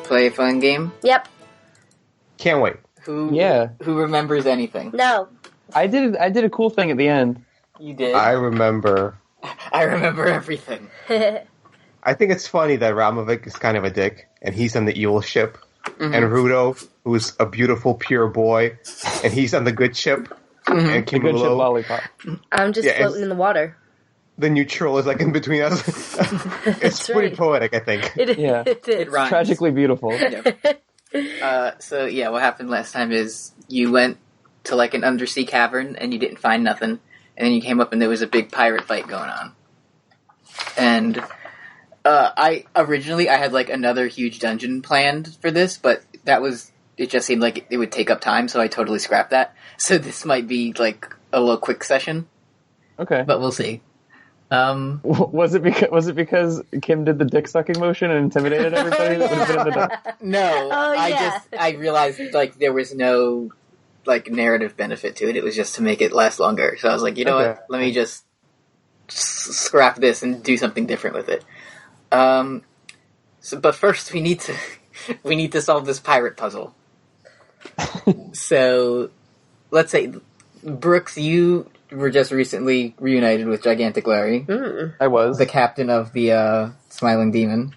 play a fun game? Yep. Can't wait. Who remembers anything? No. I did a cool thing at the end. You did? I remember. I remember everything. I think it's funny that Ralmevik is kind of a dick, and he's on the evil ship. And Rudo, who's a beautiful, pure boy, and he's on the good ship. And The good ship Kimulo, lollipop. I'm just floating in the water. the neutral, is like in between us. It's pretty poetic, I think. It It rhymes. Tragically beautiful. So yeah, what happened last time is you went to like an undersea cavern and you didn't find nothing, and then you came up and there was a big pirate fight going on. And I had like another huge dungeon planned for this, but it just seemed like it would take up time, so I totally scrapped that. So this might be like a little quick session, Okay. but we'll see. Was it because Kim did the dick sucking motion and intimidated everybody? That would have been in the No, I realized like there was no like narrative benefit to it. It was just to make it last longer. So I was like, you know what? Let me just scrap this and do something different with it. But first we need to solve this pirate puzzle. So let's say, Brooks, you were just recently reunited with Gigantic Larry. I was. The captain of the Smiling Demon.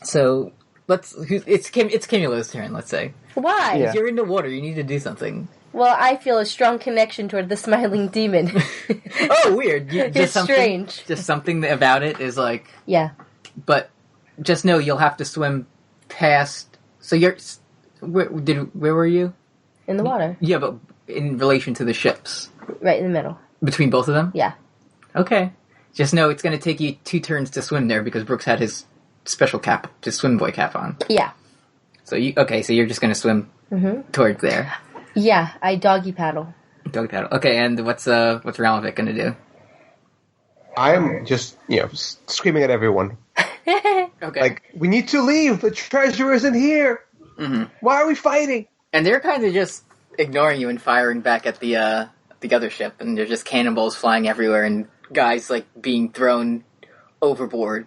So it's Kimulo's turn, let's say. Why? Yeah. You're in the water, you need to do something. Well, I feel a strong connection toward the smiling demon. Oh, weird. It's strange. Just something about it is like... Yeah. But just know you'll have to swim past... So you're... Where were you? In the water. Yeah, but in relation to the ships. Right in the middle. Between both of them? Yeah. Okay. Just know it's going to take you 2 turns to swim there because Brooks had his special cap, his swim boy cap on. Yeah. So you're just going to swim towards there. Yeah, I doggy paddle. Doggy paddle. Okay, and what's Ralmevik going to do? I'm just, screaming at everyone. Okay. Like, we need to leave! The treasure isn't here! Mm-hmm. Why are we fighting? And they're kind of just ignoring you and firing back at the other ship, and there's just cannonballs flying everywhere, and guys, like, being thrown overboard.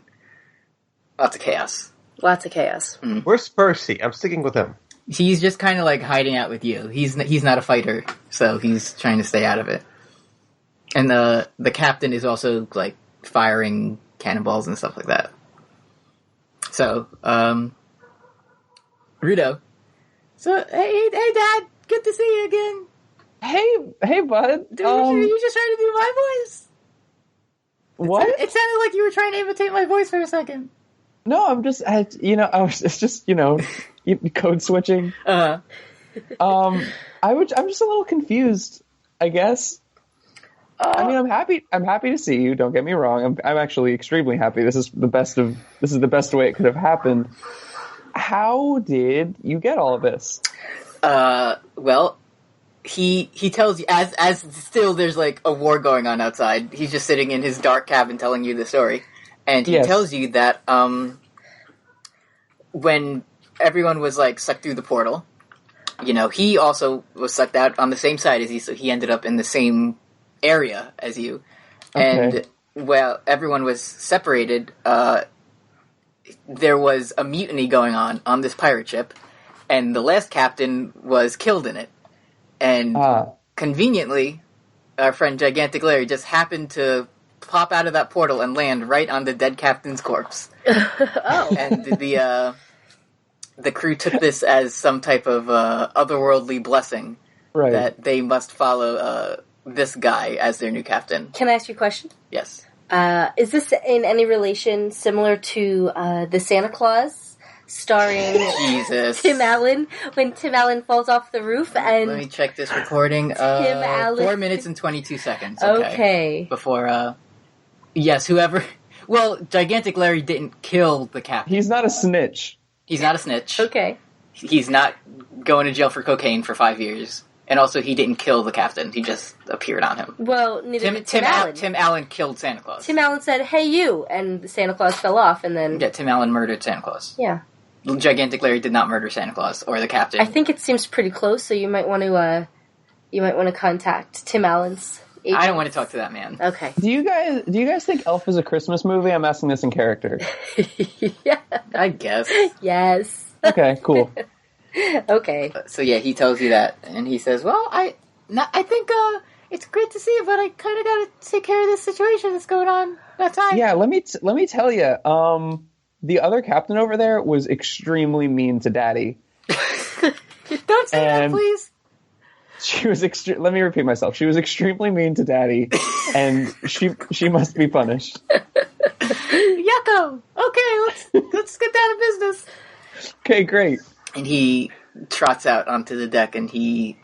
Lots of chaos. Lots of chaos. Mm-hmm. Where's Percy? I'm sticking with him. He's just kind of, like, hiding out with you. He's not a fighter, so he's trying to stay out of it. And the captain is also, like, firing cannonballs and stuff like that. So, Rudo. So, hey, Dad, good to see you again. Hey, bud. You just trying to do my voice? What? It sounded like you were trying to imitate my voice for a second. No, it's just code switching. Uh-huh. I'm just a little confused, I guess. I mean, I'm happy to see you. Don't get me wrong. I'm actually extremely happy. This is the best way it could have happened. How did you get all of this? Well, he tells you as still there's like a war going on outside. He's just sitting in his dark cabin telling you the story, and he tells you that when everyone was like sucked through the portal, he also was sucked out on the same side as you, so he ended up in the same area as you. Okay. And well, everyone was separated. There was a mutiny going on this pirate ship, and the last captain was killed in it. And conveniently, our friend Gigantic Larry just happened to pop out of that portal and land right on the dead captain's corpse. Oh. And the crew took this as some type of otherworldly blessing, Right. that they must follow this guy as their new captain. Can I ask you a question? Yes. Is this in any relation similar to the Santa Claus, starring Jesus. Tim Allen, when Tim Allen falls off the roof and... Let me check this recording. Tim Allen. 4 minutes and 22 seconds. Okay. Before, yes, whoever... Well, Gigantic Larry didn't kill the captain. He's not a snitch. He's not a snitch. Okay. He's not going to jail for cocaine for 5 years. And also, he didn't kill the captain. He just appeared on him. Well, neither did Tim Allen. Tim Allen killed Santa Claus. Tim Allen said, "Hey, you," and Santa Claus fell off, and then... Yeah, Tim Allen murdered Santa Claus. Yeah. Gigantic Larry did not murder Santa Claus or the captain. I think it seems pretty close, so you might want to contact Tim Allen's I don't want to talk to that man. Okay. Do you guys think Elf is a Christmas movie? I'm asking this in character. Yeah. I guess. Yes. Okay, cool. Okay. So yeah, he tells you that, and he says, "Well, I think it's great to see you, but I kind of got to take care of this situation that's going on that time." Yeah, let me tell you. The other captain over there was extremely mean to Daddy. Don't say that, please. She was let me repeat myself. She was extremely mean to Daddy, and she must be punished. Yucko. Okay, let's get down to business. Okay, great. And he trots out onto the deck, and he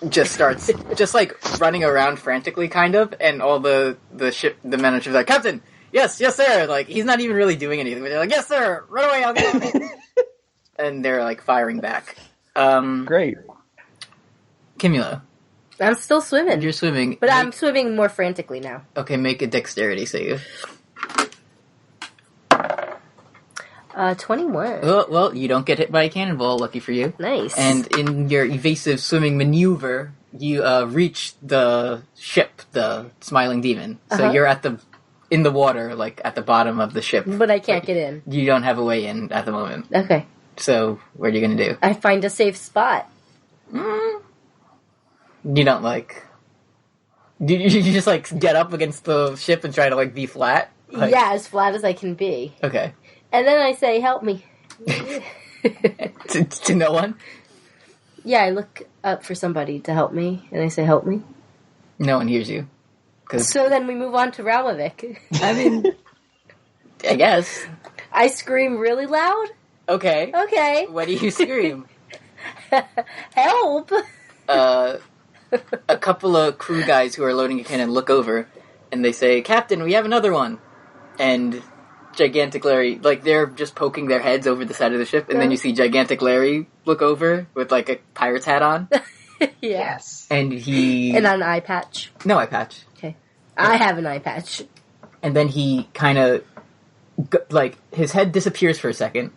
just starts like running around frantically, kind of. And all the manager's like, "Captain, yes, sir." Like he's not even really doing anything, but they're like, "Yes, sir. Run away, I'll get on it." And they're like firing back. Great. Kimulo, I'm still swimming. you're swimming, But I'm swimming more frantically now. Okay, make a dexterity save. 21. Well, you don't get hit by a cannonball, lucky for you. Nice. And in your evasive swimming maneuver, you reach the ship, the Smiling Demon. So you're in the water, like at the bottom of the ship. But I can't get in. You don't have a way in at the moment. Okay. So what are you going to do? I find a safe spot. You don't you just get up against the ship and try to be flat? Yeah, as flat as I can be. Okay. And then I say, "Help me." to no one? Yeah, I look up for somebody to help me, and I say, "Help me." No one hears you. So then we move on to Ralmevik. I mean, I guess. I scream really loud. Okay. Okay. What do you scream? Help! A couple of crew guys who are loading a cannon look over, and they say, "Captain, we have another one." And Gigantic Larry, they're just poking their heads over the side of the ship, and then you see Gigantic Larry look over with, a pirate's hat on. Yes. And he... And an eye patch. No eye patch. Okay. I have an eye patch. And then he kind of... his head disappears for a second,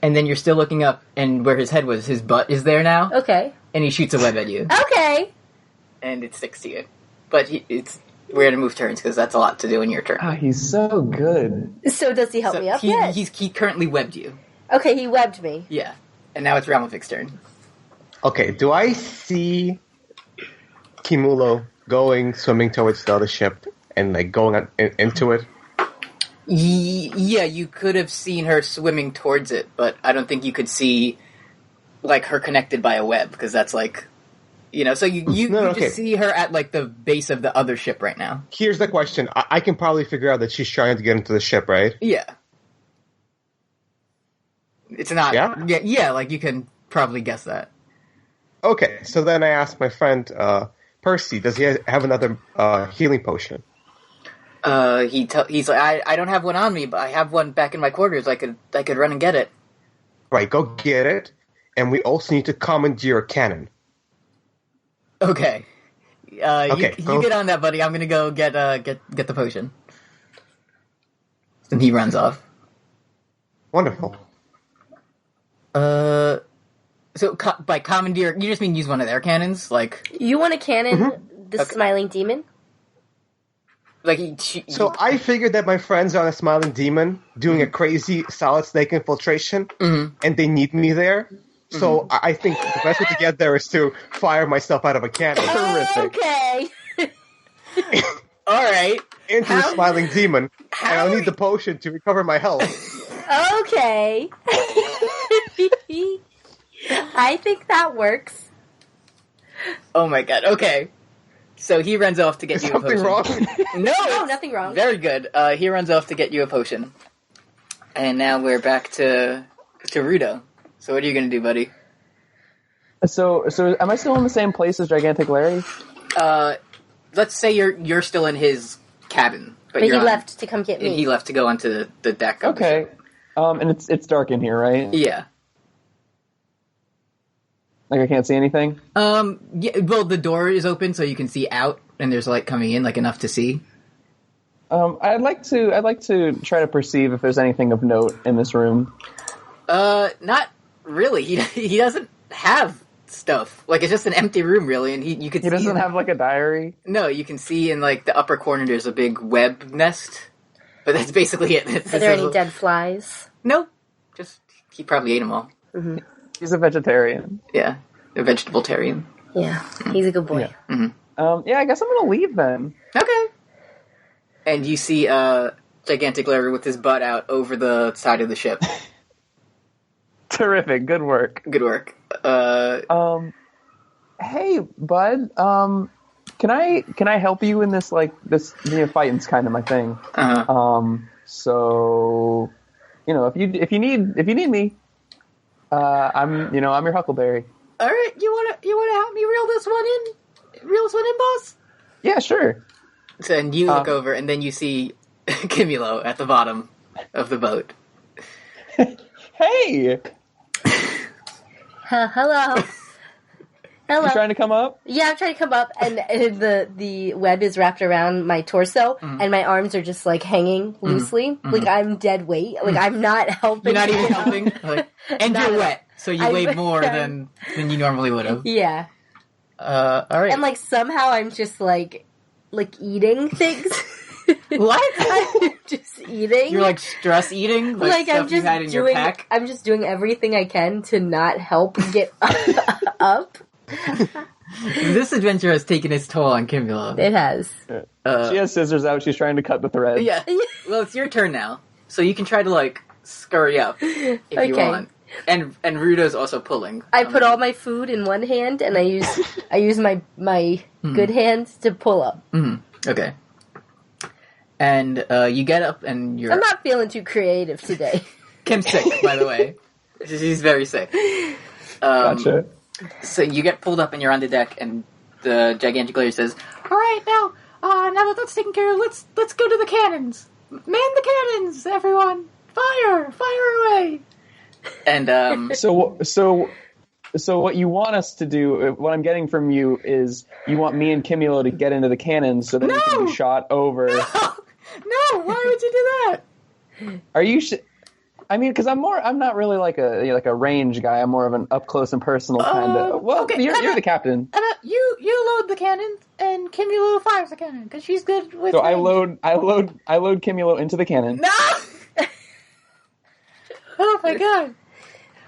and then you're still looking up, and where his head was, his butt is there now. Okay. And he shoots a web at you. Okay. And it sticks to you. But we're going to move turns, because that's a lot to do in your turn. Oh, he's so good. So does he help me up yet? He currently webbed you. Okay, he webbed me. Yeah. And now it's Ralmevik's turn. Okay, do I see Kimulo swimming towards the other ship and going into it? Yeah, you could have seen her swimming towards it, but I don't think you could see her connected by a web, because that's so you just see her at the base of the other ship right now. Here's the question. I can probably figure out that she's trying to get into the ship, right? Yeah. It's not... Yeah, you can probably guess that. Okay, so then I asked my friend, Percy, does he have another healing potion? He's like, I don't have one on me, but I have one back in my quarters. I could run and get it. Right, go get it. And we also need to commandeer a cannon. Okay. Okay, you get on that, buddy. I'm gonna go get the potion. And he runs off. Wonderful. So by commandeer, you just mean use one of their cannons? You want a cannon, the Smiling Demon? So I figured that my friends are on a Smiling Demon doing a crazy solid snake infiltration, and they need me there. So I think the best way to get there is to fire myself out of a cannon. Terrific. Okay. All right. Into a Smiling Demon, and I'll need the potion to recover my health. Okay. I think that works. Oh my god, okay. So he runs off to get you a potion. Something wrong? No, nothing wrong. Very good. He runs off to get you a potion. And now we're back to Rudo. So what are you going to do, buddy? So am I still in the same place as Gigantic Larry? Let's say you're still in his cabin. But he left to come get me. And he left to go onto the deck. Okay. And it's dark in here, right? Yeah. I can't see anything? Yeah, well, the door is open so you can see out, and there's light coming in, enough to see. I'd like to try to perceive if there's anything of note in this room. Not really. He doesn't have stuff. Like, it's just an empty room, really, and you could He see... doesn't have, like, a diary? No, you can see in, like, the upper corner there's a big web nest. But that's basically it. Are there any dead flies? No. Just, he probably ate them all. Mm-hmm. He's a vegetarian. Yeah. A vegetable-tarian. Yeah. He's a good boy. Yeah. Mm-hmm. I guess I'm gonna leave then. Okay. And you see Gigantic Larry with his butt out over the side of the ship. Terrific. Good work. Good work. Hey, bud. Can I help you in this, like, this, fighting's kind of my thing. Uh-huh. So, if you need me, I'm your Huckleberry. All right, you wanna help me reel this one in, boss? Yeah, sure. So, and you look over, and then you see Kimulo at the bottom of the boat. Hey! Hello. Hello. You trying to come up? Yeah, I'm trying to come up, and the web is wrapped around my torso, and my arms are just, like, hanging loosely. Like, I'm dead weight. Like, I'm not helping. You're not even helping? Like, and Not you're wet, so you weigh more than you normally would have. Yeah. Alright. And, like, somehow I'm just, like eating things. What? I'm just eating. You're, like, stress eating? Like I'm stuff you had in your pack? I'm just doing everything I can to not help get up. This adventure has taken its toll on Kimulo. It has. She has scissors out. She's trying to cut the thread. Yeah. Well, it's your turn now. So you can try to, like, scurry up if you want. And Rudo's also pulling. I put all my food in one hand, and I use my good hand to pull up. Mm-hmm. Okay. And you get up, and you're... I'm not feeling too creative today. Kim's sick, by the way. She's very sick. Gotcha. So you get pulled up, and you're on the deck, and the Gigantic Layer says, "All right, now that that's taken care of, let's go to the cannons. Man the cannons, everyone! Fire away!" And So what you want us to do, what I'm getting from you is you want me and Kimulo to get into the cannons so that we can be shot over. No, why would you do that? Are you? I mean, because I'm not really like a range guy. I'm more of an up close and personal kind of. Well, okay, you're the captain. You load the cannon, and Kimulo fires the cannon because she's good with. So range. I load Kimulo into the cannon. No. Oh my god!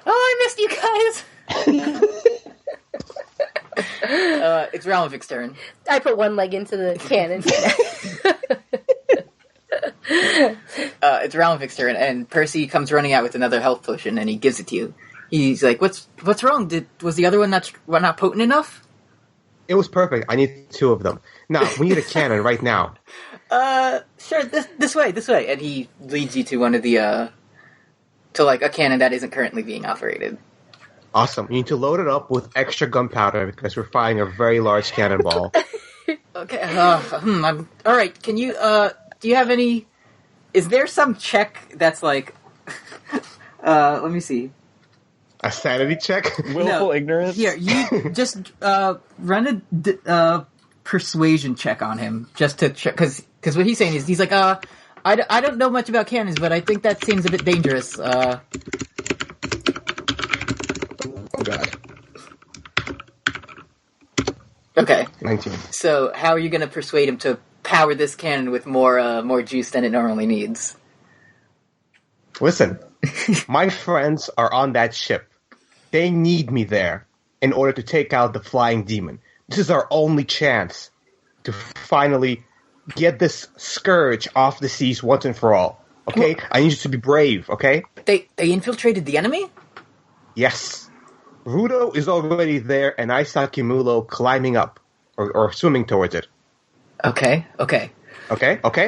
Oh, I missed you guys. It's Ralmevik's turn. I put one leg into the cannon. It's Ralmevik's turn, and Percy comes running out with another health potion, and he gives it to you. He's like, "What's wrong? Was the other one not potent enough?" It was perfect. I need 2 of them. Now, we need a cannon right now. Sure. This way, and he leads you to one of the to like a cannon that isn't currently being operated. Awesome. You need to load it up with extra gunpowder because we're firing a very large cannonball. Okay. All right. Can you? Do you have any? Is there some check that's like? Let me see. A sanity check? Willful ignorance. Here, you just run a persuasion check on him just to check because what he's saying is he's like I don't know much about cannons, but I think that seems a bit dangerous. Oh god. Okay. 19. So how are you going to persuade him to power this cannon with more juice than it normally needs? Listen, my friends are on that ship. They need me there in order to take out the flying demon. This is our only chance to finally get this scourge off the seas once and for all. Okay? I need you to be brave, okay? They infiltrated the enemy? Yes. Rudo is already there, and I saw Kimulo climbing up, or swimming towards it. Okay. Okay?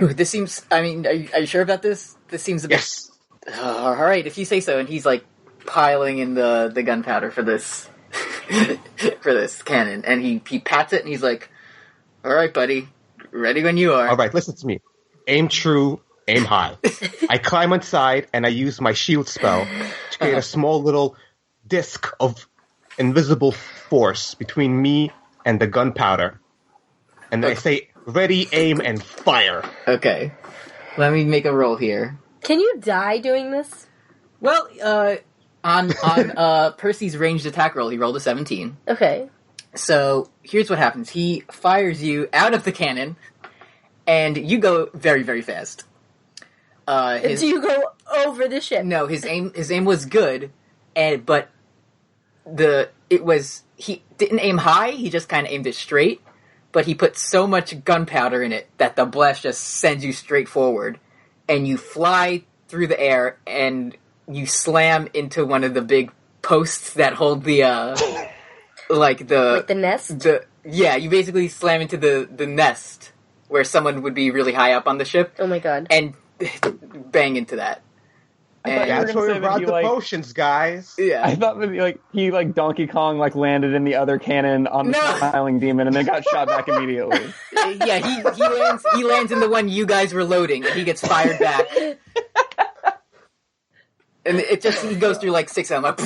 Ooh, this seems... I mean, are you sure about this? This seems a bit... Yes. All right, if you say so. And he's, like, piling in the gunpowder for this... for this cannon. And he pats it, and he's like, all right, buddy. Ready when you are. All right, listen to me. Aim true, aim high. I climb inside, and I use my shield spell to create a small little disc of invisible force between me and the gunpowder. And then I say, ready, aim, and fire. Okay. Let me make a roll here. Can you die doing this? Well, On Percy's ranged attack roll, he rolled a 17. Okay. So here's what happens. He fires you out of the cannon, and you go very, very fast. Do you go over the ship? No, his aim was good, but he didn't aim high. He just kind of aimed it straight, but he put so much gunpowder in it that the blast just sends you straight forward, and you fly through the air and you slam into one of the big posts that hold the like the nest. You basically slam into the nest where someone would be really high up on the ship. Oh my god! And bang into that. That's where we brought the potions, guys. Yeah, I thought that he Donkey Kong landed in the other cannon on the smiling demon and then got shot back immediately. Yeah, he lands in the one you guys were loading and he gets fired back. And he goes through 6 of them,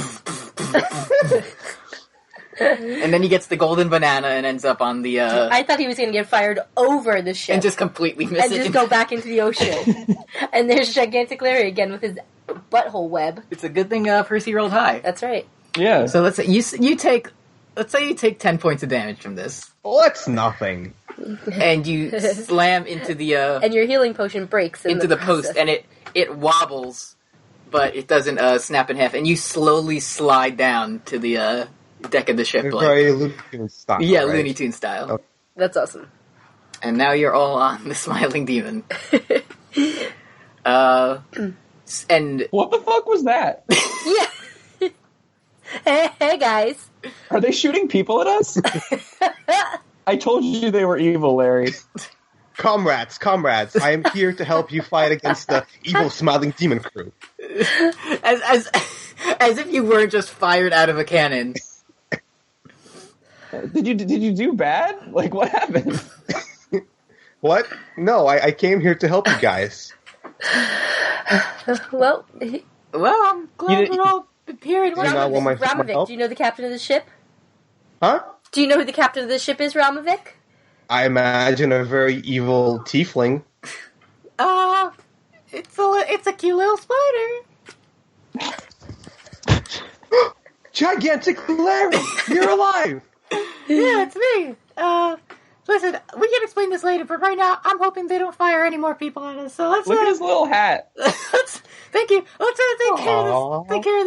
and then he gets the golden banana and ends up on the. I thought he was going to get fired over the ship and just completely miss and it just go back into the ocean. And there's gigantic Larry again with his butthole web. It's a good thing Percy rolled high. That's right. Yeah. So let's say you take 10 points of damage from this. Well, that's nothing. And you slam into the and your healing potion breaks into the post, and it wobbles, but it doesn't snap in half, and you slowly slide down to the deck of the ship. Very Looney Tunes style. Yeah, right? Looney Tunes style. Oh. That's awesome. And now you're all on the smiling demon. And what the fuck was that? Yeah. Hey guys. Are they shooting people at us? I told you they were evil, Larry. Comrades, I am here to help you fight against the evil smiling demon crew. As if you weren't just fired out of a cannon. Did you do bad? What happened? What? No, I came here to help you guys. Well, I'm glad we're all here. Ralmevik, do you know the captain of the ship? Huh? Do you know who the captain of the ship is, Ralmevik? I imagine a very evil tiefling. It's a cute little spider. Gigantic Larry! You're alive! Yeah, it's me. Listen, we can explain this later, but right now, I'm hoping they don't fire any more people at us. So let's look at his little hat. Thank you. Let's take care of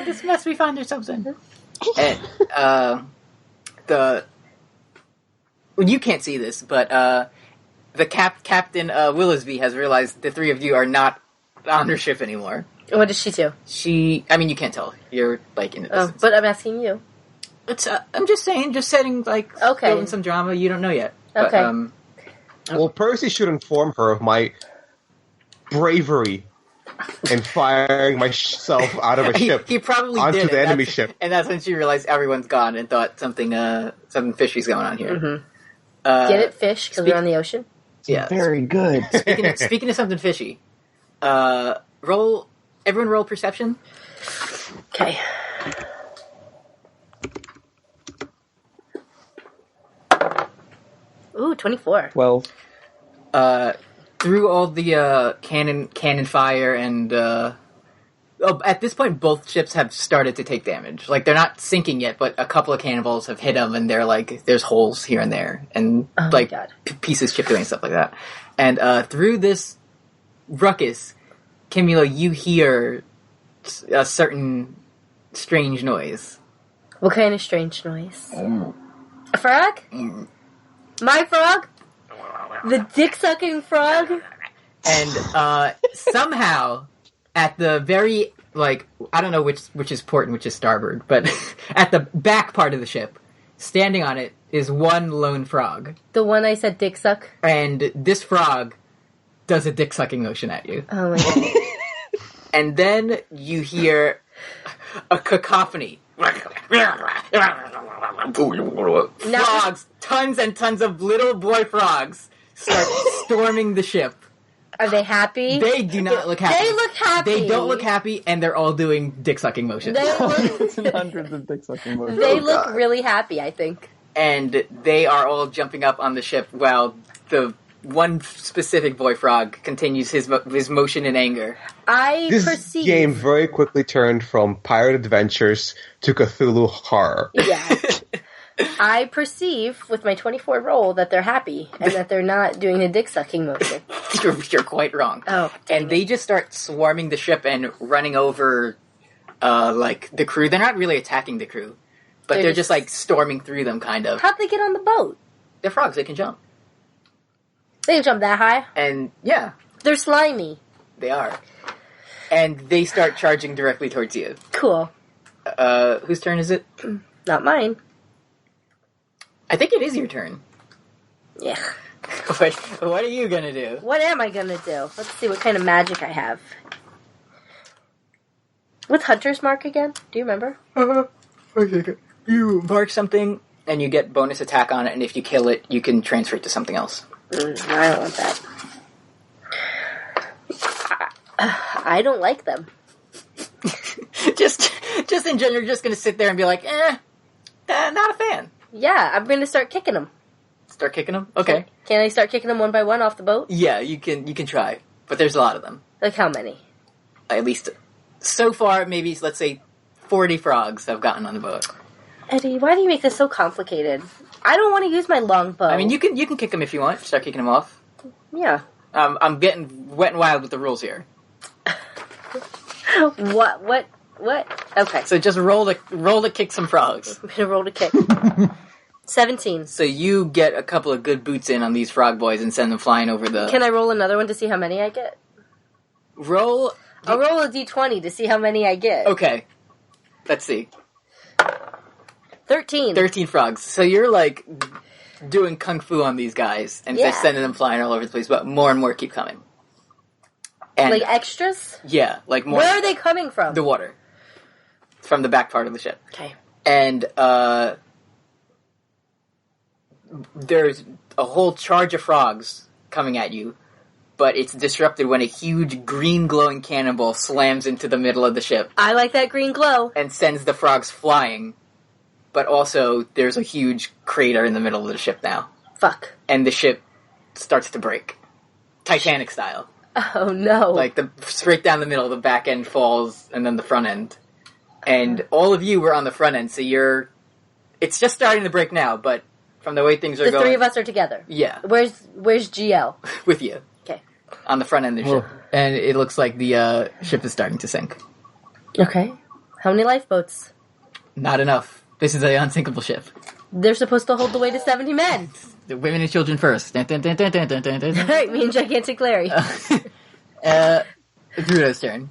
this mess we found ourselves in. And well, you can't see this, but the Captain Willisby has realized the three of you are not on her ship anymore. What does she do? You can't tell. You're in the distance. But I'm asking you. I'm just saying, just setting building some drama. You don't know yet. Okay. But, well, Percy should inform her of my bravery in firing myself out of a ship. He probably onto did the enemy ship. And that's when she realized everyone's gone and thought something fishy's going on here. Mm-hmm. Get it, fish, because we're on the ocean? Yeah. Very good. Speaking of something fishy, everyone roll perception. Okay. Ooh, 24. 12. Through all the cannon fire and at this point, both ships have started to take damage. They're not sinking yet, but a couple of cannonballs have hit them, and they're there's holes here and there, and pieces chipped away and stuff like that. And through this ruckus, Kimulo, you hear a certain strange noise. What kind of strange noise? A frog? My frog? The dick-sucking frog? And somehow, at the very, I don't know which is port and which is starboard, but at the back part of the ship, standing on it, is one lone frog. The one I said dick suck? And this frog does a dick-sucking motion at you. Oh my god. And then you hear a cacophony. Frogs, tons and tons of little boy frogs start storming the ship. Are they happy? They do not look happy. They look happy. They don't look happy, and they're all doing dick-sucking motions. Hundreds and hundreds of dick-sucking motions. They look really happy, I think. And they are all jumping up on the ship while the one specific boy frog continues his motion in anger. This game very quickly turned from pirate adventures to Cthulhu horror. Yeah. I perceive with my 24 roll that they're happy and that they're not doing a dick-sucking motion. You're quite wrong. Oh, and they just start swarming the ship and running over, the crew. They're not really attacking the crew, but they're just storming through them, kind of. How'd they get on the boat? They're frogs. They can jump. They can jump that high? And, yeah. They're slimy. They are. And they start charging directly towards you. Cool. Whose turn is it? Not mine. I think it is your turn. Yeah. What are you gonna do? What am I gonna do? Let's see what kind of magic I have. What's Hunter's Mark again? Do you remember? You mark something, and you get bonus attack on it, and if you kill it, you can transfer it to something else. I don't want that. I don't like them. just in general, you're just gonna sit there and be like, not a fan. Yeah, I'm gonna start kicking them. Start kicking them? Okay. Can I start kicking them one by one off the boat? Yeah, you can try, but there's a lot of them. Like how many? At least, so far, maybe, let's say, 40 frogs have gotten on the boat. Eddie, why do you make this so complicated? I don't want to use my longbow. I mean, you can kick them if you want. Start kicking them off. Yeah. I'm getting wet and wild with the rules here. What? Okay. So just roll to kick some frogs. I'm gonna roll to kick. 17. So you get a couple of good boots in on these frog boys and send them flying over the... Can I roll another one to see how many I get? I'll roll a d20 to see how many I get. Okay. Let's see. 13. 13 frogs. So you're, doing kung fu on these guys and just sending them flying all over the place, but more and more keep coming. And like extras? Yeah, more. Where are they coming from? The water. From the back part of the ship. Okay. And, there's a whole charge of frogs coming at you, but it's disrupted when a huge green glowing cannonball slams into the middle of the ship. I like that green glow. And sends the frogs flying, but also there's a huge crater in the middle of the ship now. Fuck. And the ship starts to break. Titanic style. Oh no. Straight down the middle, the back end falls, and then the front end. And all of you were on the front end, so it's just starting to break now, but from the way things are going... The three of us are together. Yeah. Where's GL? With you. Okay. On the front end of the ship. And it looks like the ship is starting to sink. Okay. How many lifeboats? Not enough. This is an unsinkable ship. They're supposed to hold the weight of 70 men. The women and children first. Alright, me and Gigantic Larry. Rudo's turn.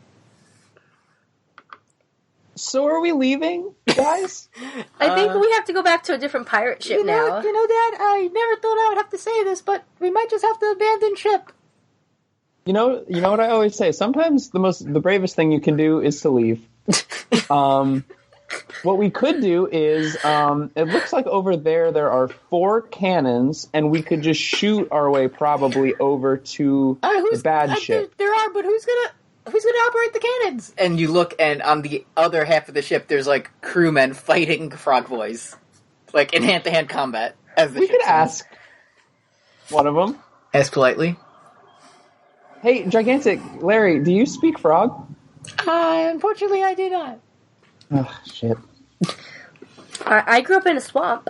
So are we leaving, guys? I think we have to go back to a different pirate ship now. You know, Dad, I never thought I would have to say this, but we might just have to abandon ship. You know what I always say? Sometimes the bravest thing you can do is to leave. What we could do is, it looks like over there are 4 cannons, and we could just shoot our way probably over to the bad ship. There are, but who's gonna operate the cannons? And you look, and on the other half of the ship, there's crewmen fighting frog boys, in hand-to-hand combat. We could ask one of them. Ask politely. Hey, Gigantic Larry, do you speak frog? Unfortunately, I do not. Oh, shit. I grew up in a swamp.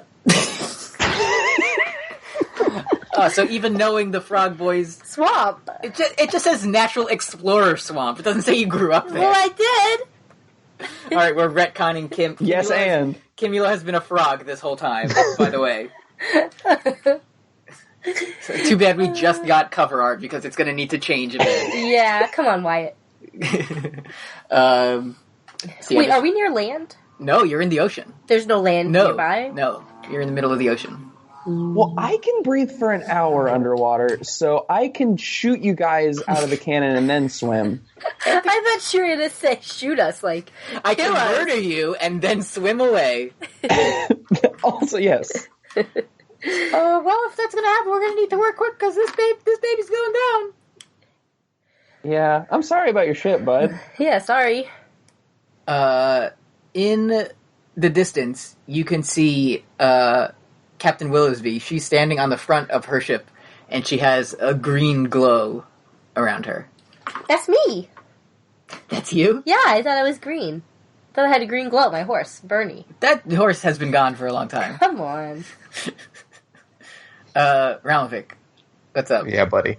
So even knowing the frog boys... Swamp? It just says Natural Explorer Swamp. It doesn't say you grew up there. Well, I did. Alright, we're retconning Kim. Yes, and? Kimulo has been a frog this whole time, by the way. So, too bad we just got cover art, because it's going to need to change a bit. Yeah, come on, Wyatt. Wait, are we near land? No, you're in the ocean. There's no land nearby? No, you're in the middle of the ocean. Well, I can breathe for an hour underwater, so I can shoot you guys out of the cannon and then swim. I thought you were going to say shoot us, I can murder you and then swim away. Also, yes. Well, if that's going to happen, we're going to need to work quick, because this baby's going down. Yeah, I'm sorry about your ship, bud. Yeah, sorry. In the distance, you can see, Captain Willowsby. She's standing on the front of her ship, and she has a green glow around her. That's me. That's you? Yeah, I thought I was green. Thought I had a green glow. My horse, Bernie. That horse has been gone for a long time. Come on. Ralmevik, what's up? Yeah, buddy.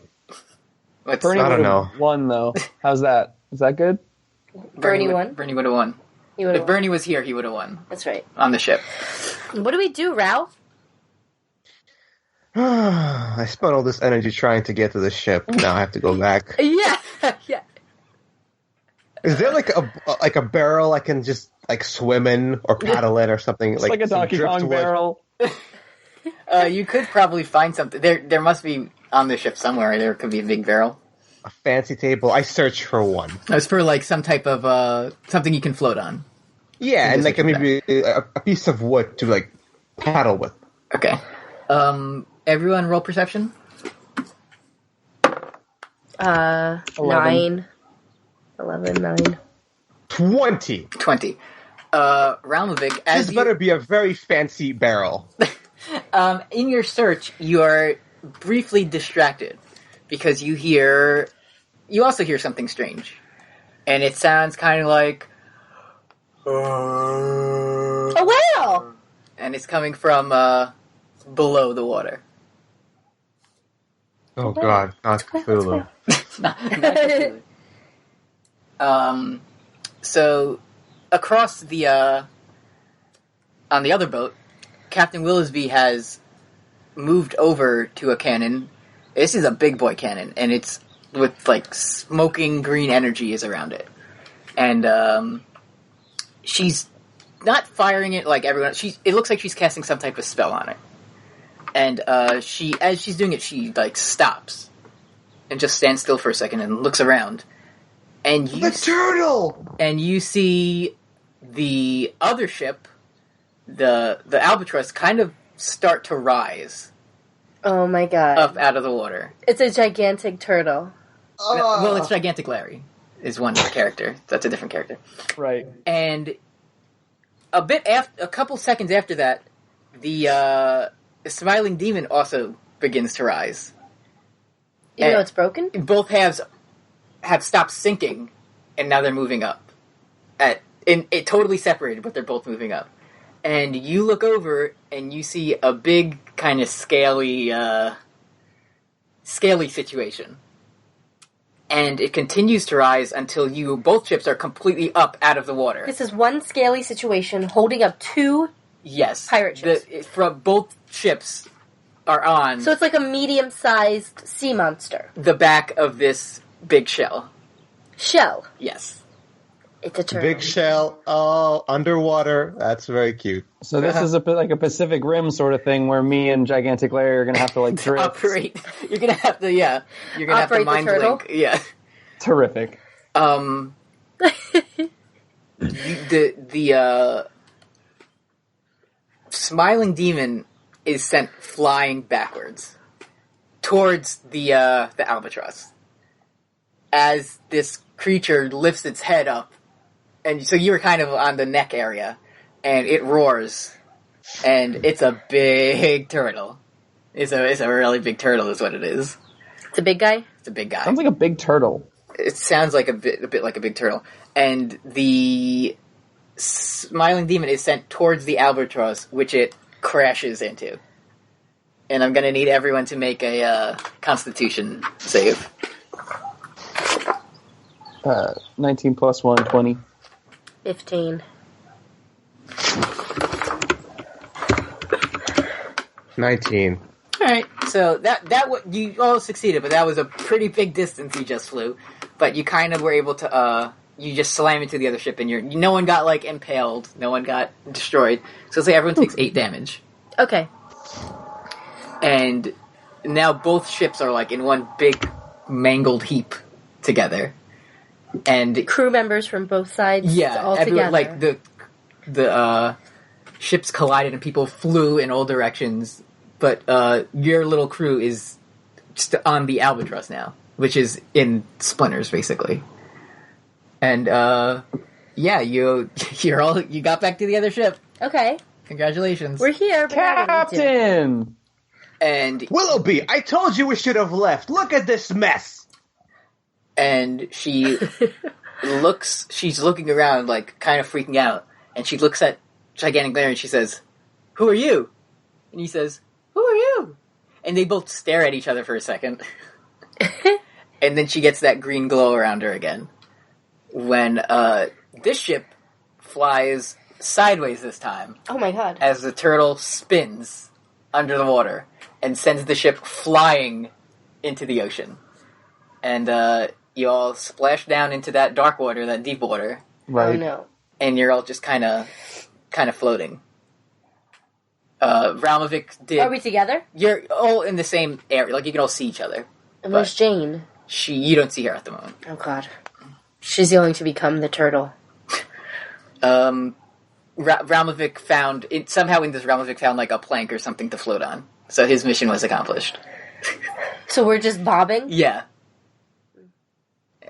Bernie I don't know. won, though. How's that? Is that good? Bernie won? Bernie would have won. If Bernie was here, he would have won. That's right. On the ship. What do we do, Ralph? I spent all this energy trying to get to the ship. Now I have to go back. Yeah. Yeah. Is there like a barrel I can just like swim in or paddle in or something? It's like a some Donkey Kong driftwood? barrel. You could probably find something. There must be on the ship somewhere. There could be a big barrel. A fancy table. I searched for one. It's for like some type of something you can float on. Yeah, and just like like maybe a piece of wood to like paddle with. Okay. Everyone roll perception. 9. 11, 9. 20. 20. Ralmevik, as This better be a very fancy barrel. in your search, you are briefly distracted because you also hear something strange. And it sounds kind of like... A whale! And it's coming from below the water. Oh god, not Cthulhu. Not Cthulhu. So, across the, on the other boat, Captain Willisby has moved over to a cannon. This is a big boy cannon, and it's with, like, smoking green energy is around it. And, she's not firing it like everyone. It looks like she's casting some type of spell on it. And, as she's doing it, she, like, stops. And just stands still for a second and looks around. And The turtle! And you see the other ship, the Albatross, kind of start to rise Oh my god. up out of the water. It's a gigantic turtle. Well, it's Gigantic Larry is one character. That's a different character. Right. And a couple seconds after that, the Smiling Demon also begins to rise. Even though it's broken? Both halves have stopped sinking, and now they're moving up. It totally separated, but they're both moving up. And you look over, and you see a big, kind of scaly situation. And it continues to rise until both ships are completely up out of the water. This is one scaly situation holding up two Yes. pirate ships. From both ships are on So it's like a medium-sized sea monster. the back of this big shell. Shell. Yes. It's a turtle. Big shell, underwater. That's very cute. So this is a bit like a Pacific Rim sort of thing where me and Gigantic Larry are going to have to like drift. Operate. You're gonna have to, yeah. You're gonna Operate the have to mind turtle? link. Yeah. Terrific. The Smiling Demon is sent flying backwards towards the Albatross. As this creature lifts its head up, and so you were kind of on the neck area, and it roars, and it's a big turtle. It's a really big turtle, is what it is. It's a big guy? It's a big guy. Sounds like a big turtle. It sounds like a bit like a big turtle. And the Smiling Demon is sent towards the Albatross, which it crashes into. And I'm gonna need everyone to make a Constitution save. 19 plus 1, 20. 15. 19. Alright, so you all succeeded, but that was a pretty big distance you just flew. But you kind of were able to, you just slam into the other ship, and no one got, like, impaled, no one got destroyed. So say everyone takes 8 damage. Okay. And now both ships are, like, in one big mangled heap together. And Crew members from both sides all together. Like, the ships collided and people flew in all directions, but your little crew is just on the Albatross now, which is in splinters, basically. And, you got back to the other ship. Okay. Congratulations. We're here, but now what do we do? Captain! And Willoughby, I told you we should have left. Look at this mess. And she's looking around, like, kind of freaking out. And she looks at Gigantic Larry and she says, "Who are you?" And he says, "Who are you?" And they both stare at each other for a second. And then she gets that green glow around her again. When this ship flies sideways this time. Oh my god. As the turtle spins under the water and sends the ship flying into the ocean. And you all splash down into that dark water, that deep water. Right. Oh no. And you're all just kind of floating. Ralmevik did... Are we together? You're all in the same area. Like, you can all see each other. And where's Jane? You don't see her at the moment. Oh god. She's going to become the turtle. Ralmevik found... somehow in this, Ralmevik found, like, a plank or something to float on. So his mission was accomplished. So we're just bobbing? Yeah.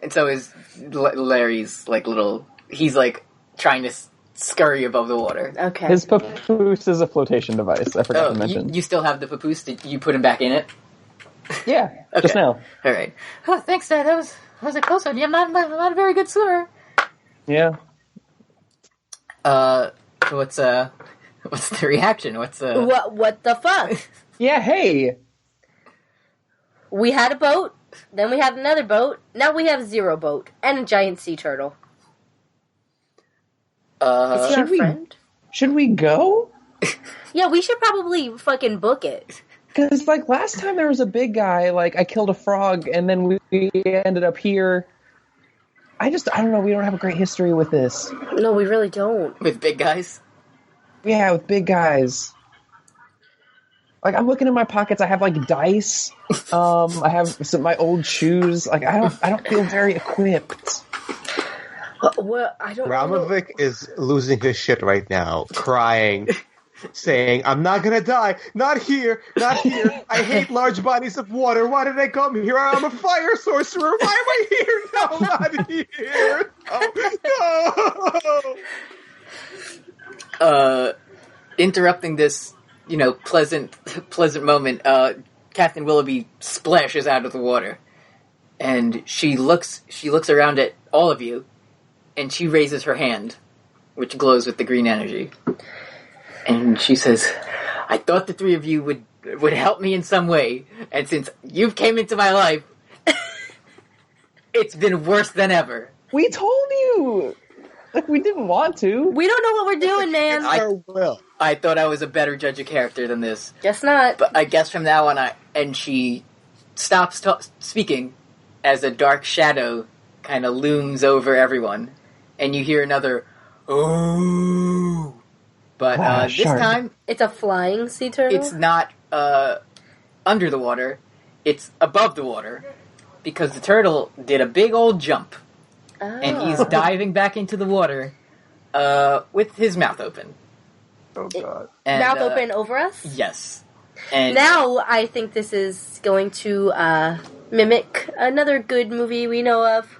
And so is Larry's, like, little... He's, like, trying to scurry above the water. Okay. His papoose is a flotation device. I forgot to mention. You still have the papoose? Did you put him back in it? Yeah, Okay. just now. All right. Oh, thanks, Dad. That was a close one. I'm not a very good swimmer. Yeah. What's the reaction? What the fuck? Yeah, hey! We had a boat, then we had another boat, now we have zero boat, and a giant sea turtle. Is he our friend? Should we go? Yeah, we should probably fucking book it. Because, like, last time there was a big guy, like, I killed a frog, and then we ended up here. I don't know, we don't have a great history with this. No, we really don't. With big guys? Yeah, with big guys. Like, I'm looking in my pockets, I have, like, dice. I have my old shoes. Like, I don't feel very equipped. Well, I don't know. Ralmevik is losing his shit right now, crying, saying, "I'm not gonna die. Not here. Not here. I hate large bodies of water. Why did I come here? I'm a fire sorcerer. Why am I here? No, not here. No." Interrupting this, pleasant moment, Captain Willoughby splashes out of the water. And she looks around at all of you, and she raises her hand, which glows with the green energy. And she says, "I thought the three of you would help me in some way, and since you came into my life, it's been worse than ever." We told you! Like, we didn't want to. We don't know what we're doing, man. I thought I was a better judge of character than this. Guess not. But I guess from now on, and she stops speaking as a dark shadow kind of looms over everyone. And you hear another, "Oh." But this shark. time, It's a flying sea turtle? it's not under the water. It's above the water. Because the turtle did a big old jump. Oh. And he's diving back into the water with his mouth open. Oh, God. And, Mouth open over us? Yes. And Now I think this is going to mimic another good movie we know of,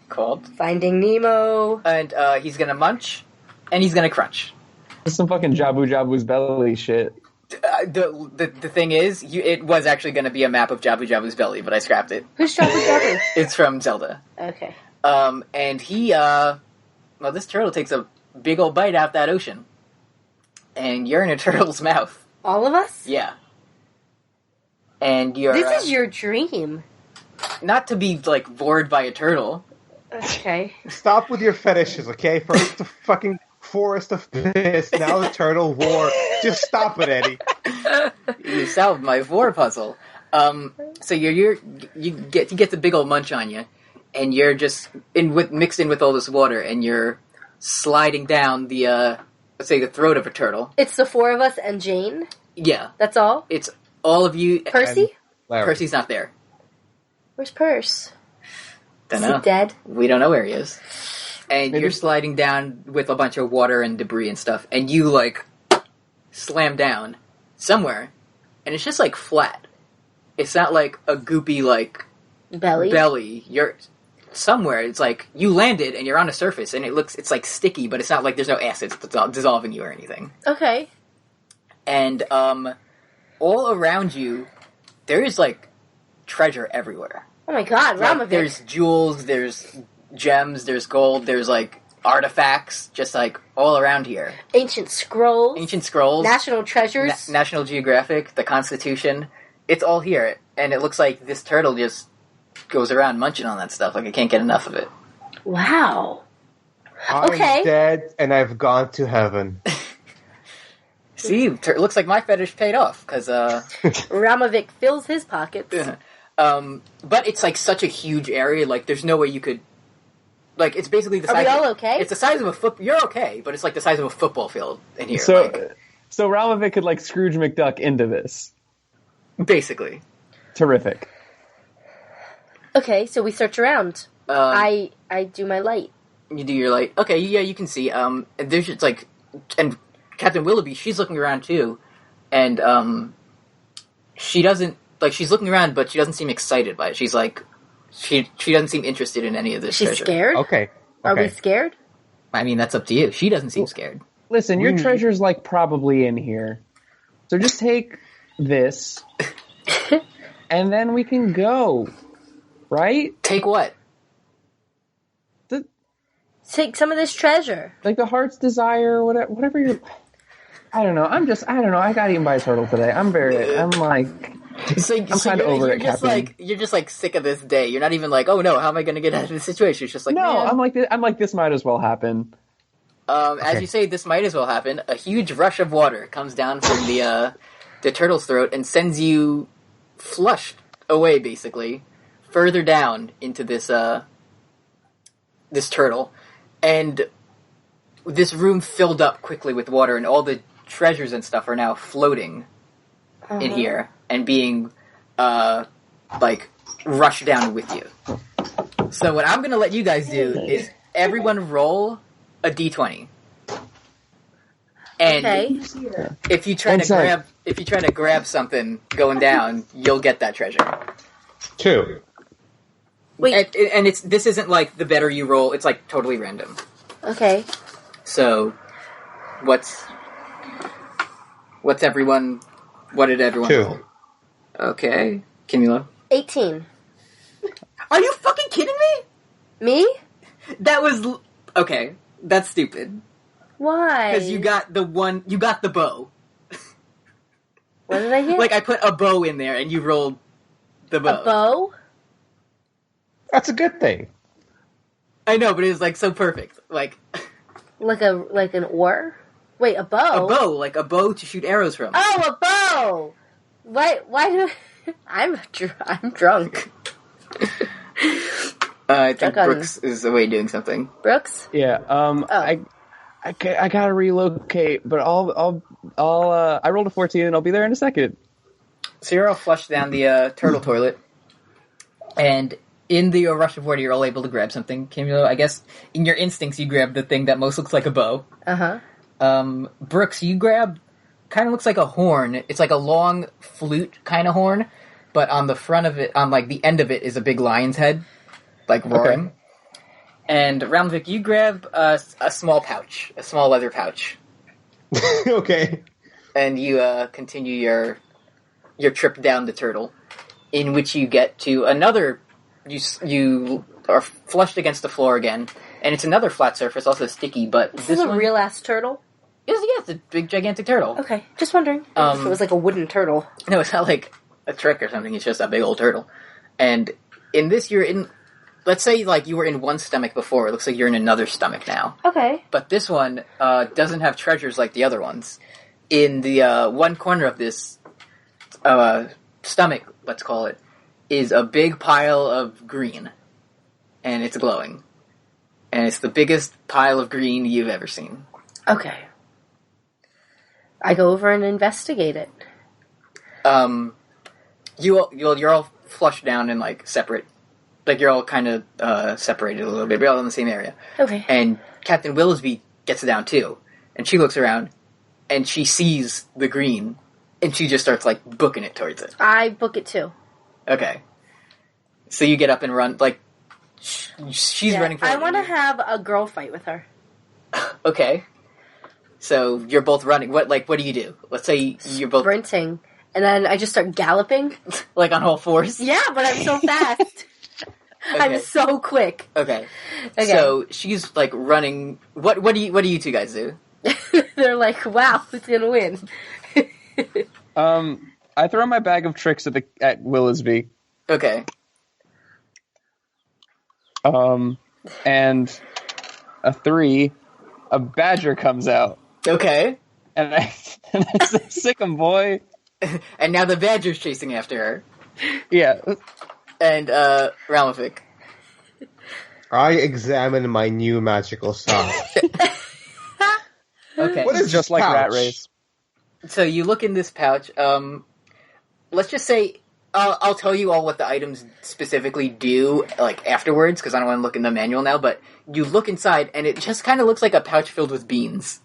called. Finding Nemo. And he's gonna munch, and he's gonna crunch. This is some fucking Jabu Jabu's belly shit. The thing is, it was actually gonna be a map of Jabu Jabu's belly, but I scrapped it. Who's Jabu Jabu? It's from Zelda. Okay. And he, this turtle takes a big old bite out that ocean. And you're in a turtle's mouth. All of us? Yeah. And you're... This is your dream. Not to be, like, bored by a turtle. Okay. Stop with your fetishes, okay? First the fucking forest of piss, now the turtle war. Just stop it, Eddie. You solved my vor puzzle. So you get a big old munch on you, and you're just mixed in with all this water, and you're sliding down the let's say the throat of a turtle. It's the four of us and Jane? Yeah, That's all? it's all of you. Percy? Larry. Percy's not there. Where's Perce? Don't Is know. he dead? We don't know where he is. And Maybe. you're sliding down with a bunch of water and debris and stuff, and you like slam down somewhere, and it's just like flat. It's not like a goopy like Belly? You're somewhere. It's like you landed and you're on a surface, and it's like sticky, but it's not like there's no acids dissolving you or anything. Okay. And all around you, there is, like, treasure everywhere. Oh my god, Like, Ralmevik. there's jewels, there's gems, there's gold, there's, like, artifacts, just, like, all around here. Ancient scrolls. Ancient scrolls. National treasures. National Geographic, the Constitution. It's all here. And it looks like this turtle just goes around munching on that stuff. Like, I can't get enough of it. Wow. I'm Okay. dead, and I've gone to heaven. See, it looks like my fetish paid off, because, Ralmevik fills his pockets. but it's, like, such a huge area, like, there's no way you could, like, it's basically the Are size we all of, okay? It's the size of a you're okay, but it's, like, the size of a football field in here. So, like, so Ralmevik could like Scrooge McDuck into this. basically. Terrific. Okay, so we search around. Um, I do my light. You do your light. Okay, yeah, you can see. There's just, like, and Captain Willoughby, she's looking around too, and she doesn't, like, she's looking around, but she doesn't seem excited by it. She's like, she doesn't seem interested in any of this She's treasure. scared? Okay. Are we scared? I mean, that's up to you. She doesn't seem scared. Listen, your treasure's like probably in here. So just take this and then we can go. Right? Take what? Take some of this treasure. Like the heart's desire, whatever you're... I don't know. I got eaten by a turtle today. I'm like... So, I'm kind of over it, Captain. You're just like sick of this day. You're not even like, oh no, how am I going to get out of this situation? It's just like, No, man. I'm like, this might as well happen. As you say, this might as well happen. A huge rush of water comes down from the turtle's throat and sends you flushed away, basically, further down into this this turtle, and this room filled up quickly with water, and all the treasures and stuff are now floating in here and being like rushed down with you. So what I'm going to let you guys do is everyone roll a d20. And Okay. if you try to grab something going down, you'll get that treasure. 2. Wait. And this isn't like the better you roll, it's like totally random. Okay. So what did everyone 2. roll? Okay. Kimulo. 18. Are you fucking kidding me? Me? That was okay. That's stupid. Why? Because you got the bow. What did I get? Like I put a bow in there and you rolled the bow. A bow? That's a good thing. I know, but it was like so perfect. Like Like an oar? Wait, a bow? a bow, like a bow to shoot arrows from. Oh, a bow! Why do... I'm drunk. I think Drunk on- Brooks is away doing something. Brooks? Yeah. I gotta relocate, but I rolled a 14 and I'll be there in a second. So you're all flushed down the turtle toilet, and in the rush of water, you're all able to grab something. Kimulo, I guess in your instincts, you grab the thing that most looks like a bow. Uh-huh. Brooks, you grab kind of looks like a horn. It's like a long flute kind of horn, but on the front of it, on like the end of it, is a big lion's head, like roaring. Okay. And Ralmevik, you grab a small pouch, a small leather pouch. Okay. And you continue your trip down the turtle, in which you get to another. You are flushed against the floor again, and it's another flat surface, also sticky. But This is a one, real ass turtle? it's a big gigantic turtle. Okay, just wondering if it was like a wooden turtle. No, it's not like a trick or something. It's just a big old turtle. And in this, you're in. Let's say like you were in one stomach before. It looks like you're in another stomach now. Okay. But this one doesn't have treasures like the other ones. In the one corner of this stomach, let's call it, is a big pile of green. And it's glowing. And it's the biggest pile of green you've ever seen. Okay. I go over and investigate it. You're all flushed down and like separate. Like you're all kind of separated a little bit. You're all in the same area. Okay. And Captain Willoughby gets down too. And she looks around and she sees the green. And she just starts like booking it towards it. I book it too. Okay. So you get up and run, like, she's running for I want to have a girl fight with her. Okay. So you're both running. What do you do? Let's say you're both... Sprinting. and then I just start galloping. Like on all fours? Yeah, but I'm so fast. Okay. I'm so quick. Okay. So she's like running. What do you two guys do? They're like, wow, who's gonna win? I throw my bag of tricks at Willisby. Okay. And a 3, a badger comes out. Okay. And I say, sick 'em, boy. And now the badger's chasing after her. Yeah. And, Ralmevik. I examine my new magical sock. Okay. What is Just this like pouch? Rat Race. So you look in this pouch. Let's just say I'll tell you all what the items specifically do, like afterwards, because I don't want to look in the manual now. But you look inside, and it just kind of looks like a pouch filled with beans.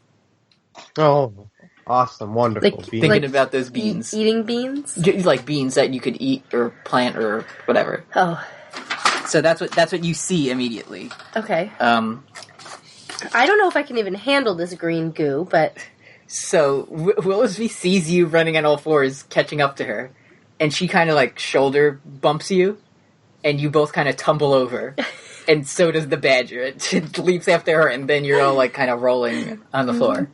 Oh, awesome, wonderful. Like- beans. Thinking about those beans, Eating beans? like beans that you could eat or plant or whatever. Oh, So that's what you see immediately. okay. I I don't know if I can even handle this green goo, but So Willisby sees you running on all fours, catching up to her, and she kind of like shoulder bumps you, and you both kind of tumble over, and so does the badger. It leaps after her, and then you're all like kind of rolling on the floor,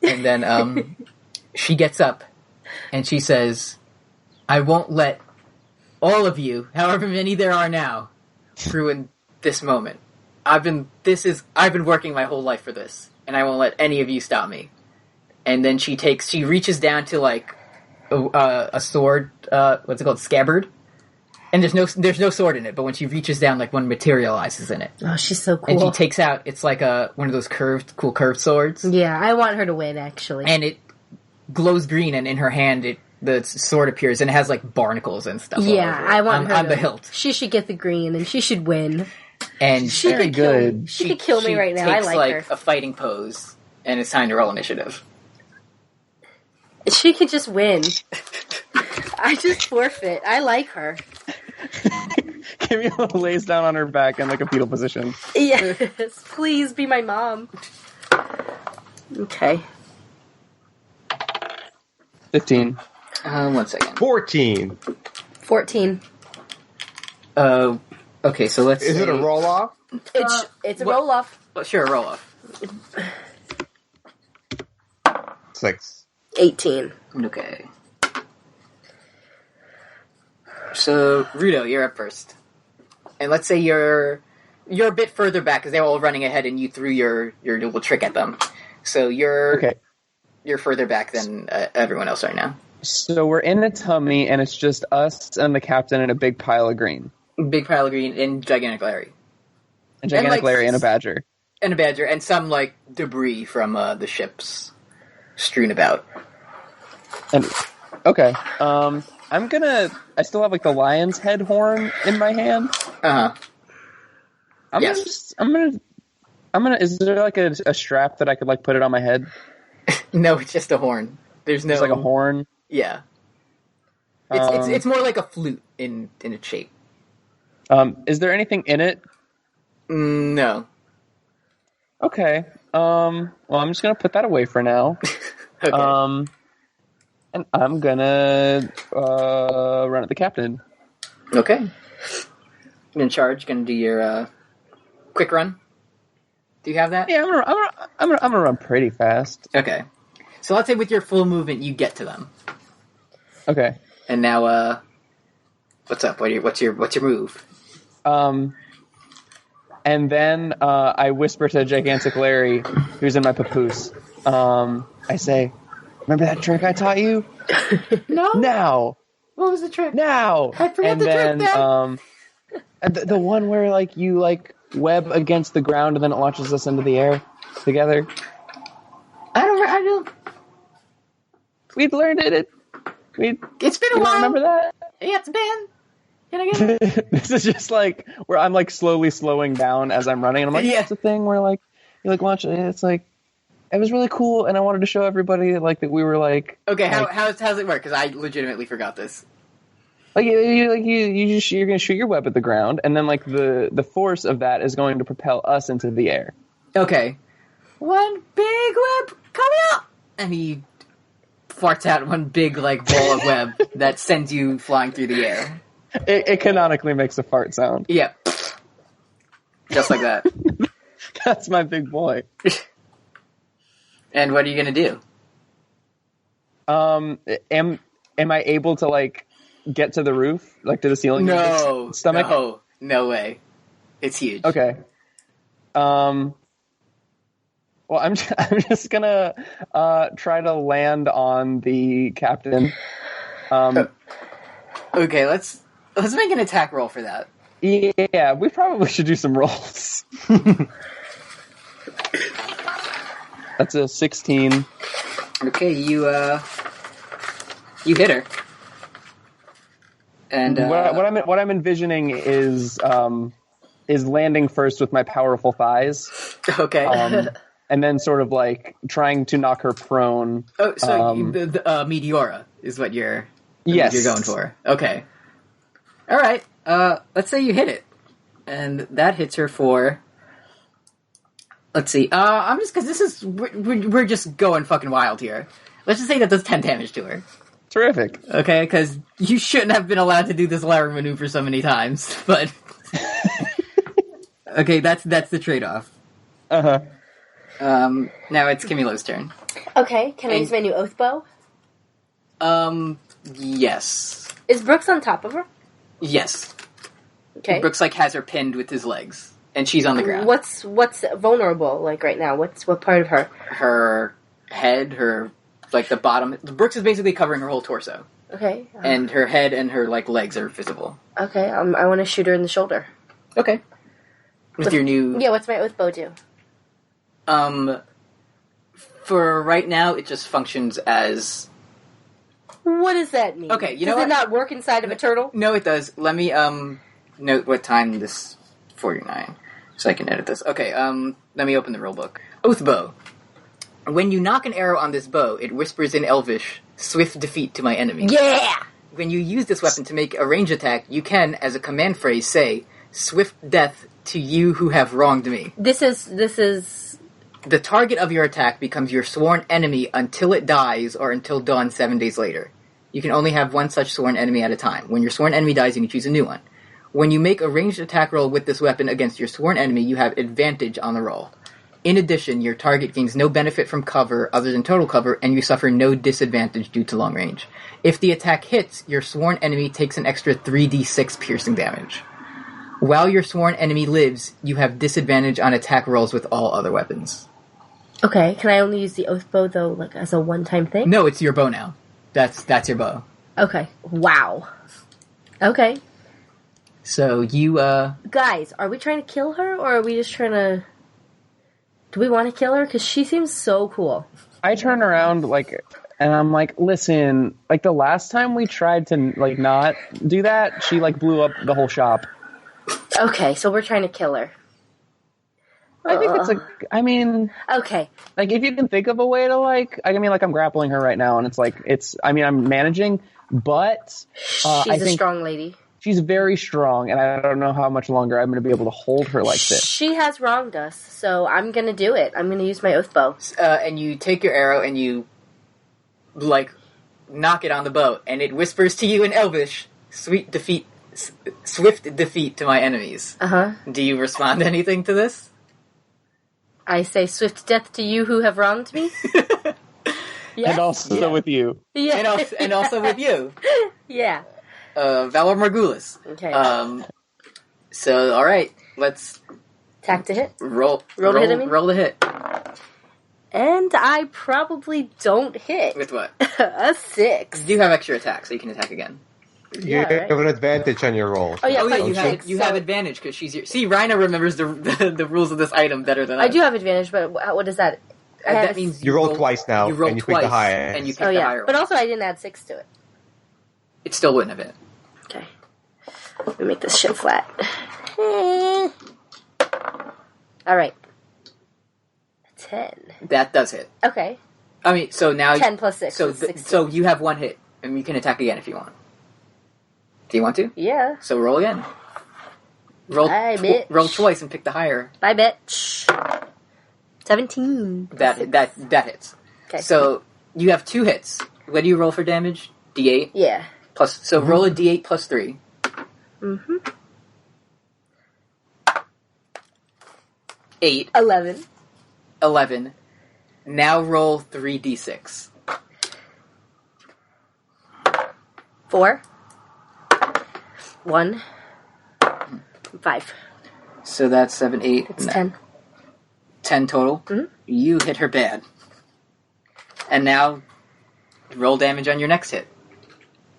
and then she gets up, and she says, "I won't let all of you, however many there are now, ruin this moment. I've been working my whole life for this, and I won't let any of you stop me." And then she reaches down to like a sword, what's it called, scabbard, and there's no sword in it. But when she reaches down, like one materializes in it, oh, she's so cool. and she takes out. It's like one of those curved swords, Yeah, I want her to win, actually. and it glows green. And in her hand, the sword appears, and it has like barnacles and stuff. Yeah, all over it, I want her on to, the hilt. She should get the green, and she should win. And She Very could kill me. good. She could kill me right now. I takes, like her. a fighting pose, and it's time to roll initiative. She could just win. I just forfeit. I like her. Kimulo lays down on her back in like a fetal position. Yes, please be my mom. Okay. 15. 1 second. 14. 14. Okay, so let's. Is it a say- roll off? It's a what- roll off. Well, sure, roll off. 6. 18. Okay. So, Rudo, you're up first. And let's say you're a bit further back, because they're all running ahead and you threw your little trick at them. So Okay. you're further back than everyone else right now. So we're in the tummy, and it's just us and the captain and a big pile of green. Big pile of green and Gigantic Larry. A gigantic like, Larry and a badger. And a badger, and some, like, debris from the ships strewn about. And okay. I still have like the lion's head horn in my hand. Uh-huh. I'm gonna is there like a strap that I could like put it on my head? No, it's just a horn. There's no... It's like a horn. Yeah. It's more like a flute in its shape. Is there anything in it? No. Okay. Well, I'm just gonna put that away for now. Okay. And I'm gonna run at the captain. Okay. You're in charge. Gonna do your quick run. Do you have that? Yeah, I'm gonna run pretty fast. Okay. So let's say with your full movement, you get to them. Okay. And now, what's up? What's your move? And then I whisper to Gigantic Larry, who's in my papoose. I say, "Remember that trick I taught you? No. Now, What was the trick? now!" I forgot and the then, trick then. the one where like you like web against the ground and then it launches us into the air together. I don't. We'd learned it. It's been a You while. don't remember that? Yeah, it's been. Can I get it? This is just like where I'm like slowly slowing down as I'm running, and I'm like, Yeah. "It's a thing where like you like launch it. It's like it was really cool, and I wanted to show everybody like that we were like Okay, like, how's it work? Because I legitimately forgot this. like you're gonna shoot your web at the ground, and then like the force of that is going to propel us into the air. Okay. One big web coming up, and he farts out one big like ball of web that sends you flying through the air. It canonically makes a fart sound. Yeah, just like that. That's my big boy. And what are you gonna do? Am I able to like get to the roof, like to the ceiling? No, of his stomach. No way. It's huge. Okay. Well, I'm just gonna try to land on the captain. Okay, let's make an attack roll for that. Yeah, we probably should do some rolls. That's a 16. Okay, you hit her. And what I'm envisioning is landing first with my powerful thighs. Okay. And then sort of like trying to knock her prone. Oh, so the Meteora is what you're going for. Okay. All right. Let's say you hit it, and that hits her for. Let's see. I'm just because we're just going fucking wild here. Let's just say that does 10 damage to her. Terrific. Okay, because you shouldn't have been allowed to do this Lara maneuver so many times, but okay, that's the trade-off. Uh-huh. Now it's Kimulo's turn. Okay, can I use my new oath bow? Yes. Is Brooks on top of her? Yes. Okay. Brooks like has her pinned with his legs, and she's on the ground. What's vulnerable like right now? What part of her? Her head, her like the bottom. Brooks is basically covering her whole torso. Okay. And her head and her like legs are visible. Okay. I want to shoot her in the shoulder. Okay. With your new. Yeah. What's my oath bow do? For right now, it just functions as. What does that mean? Okay, Does it not work inside of a turtle? No, it does. Let me note what time this 49, so I can edit this. Okay, let me open the rulebook. Oath bow. When you knock an arrow on this bow, it whispers in Elvish, "Swift defeat to my enemy." Yeah. When you use this weapon to make a range attack, you can, as a command phrase, say, "Swift death to you who have wronged me." This is. The target of your attack becomes your sworn enemy until it dies or until dawn 7 days later. You can only have one such sworn enemy at a time. When your sworn enemy dies, you can choose a new one. When you make a ranged attack roll with this weapon against your sworn enemy, you have advantage on the roll. In addition, your target gains no benefit from cover other than total cover, and you suffer no disadvantage due to long range. If the attack hits, your sworn enemy takes an extra 3d6 piercing damage. While your sworn enemy lives, you have disadvantage on attack rolls with all other weapons. Okay, can I only use the oath bow though, like as a one-time thing? No, it's your bow now. That's your bow. Okay. Wow. Okay. So you Guys, are we trying to kill her, or are we just trying to? Do we want to kill her? Because she seems so cool. I turn around and I'm like, listen, like the last time we tried to like not do that, she like blew up the whole shop. Okay, so we're trying to kill her. I think Okay. like if you can think of a way to I'm grappling her right now and I'm managing, but She's a strong lady. She's very strong and I don't know how much longer I'm going to be able to hold her like this. She has wronged us, so I'm going to do it. I'm going to use my oath bow. and you take your arrow and you like knock it on the bow, and it whispers to you in Elvish, "Swift defeat to my enemies." Uh-huh. Do you respond to anything to this? I say swift death to you who have wronged me. Yes. And also with you. Yeah. And also with you. Yeah. Valor Margulis. Okay. So, alright, let's... Attack to hit. Roll to hit, I mean? Roll to hit. And I probably don't hit. With what? A 6. You do have extra attack, so you can attack again. You have an advantage on your roll. Oh, yeah, you have advantage because she's your... See, Ryno remembers the rules of this item better than I do have advantage, but what is that? That means you roll twice now, and you pick the highest. And you pick the higher one. But also I didn't add 6 to it. It still wouldn't have hit. Okay. Let me make this shit flat. Alright. 10. That does hit. Okay. I mean, so now... 10 plus 6 so you have one hit, and you can attack again if you want. Do you want to? Yeah. So roll again. Roll twice and pick the higher. Bye, bitch. 17. That hits. Okay. So you have 2 hits. what do you roll for damage? D8? Yeah. So roll a D8 plus 3. Mm-hmm. 8. 11. 11. Now roll 3d6. 4. 1. 5. So that's 7, 8. It's 10. 10 total. Mm-hmm. You hit her bad. And now roll damage on your next hit.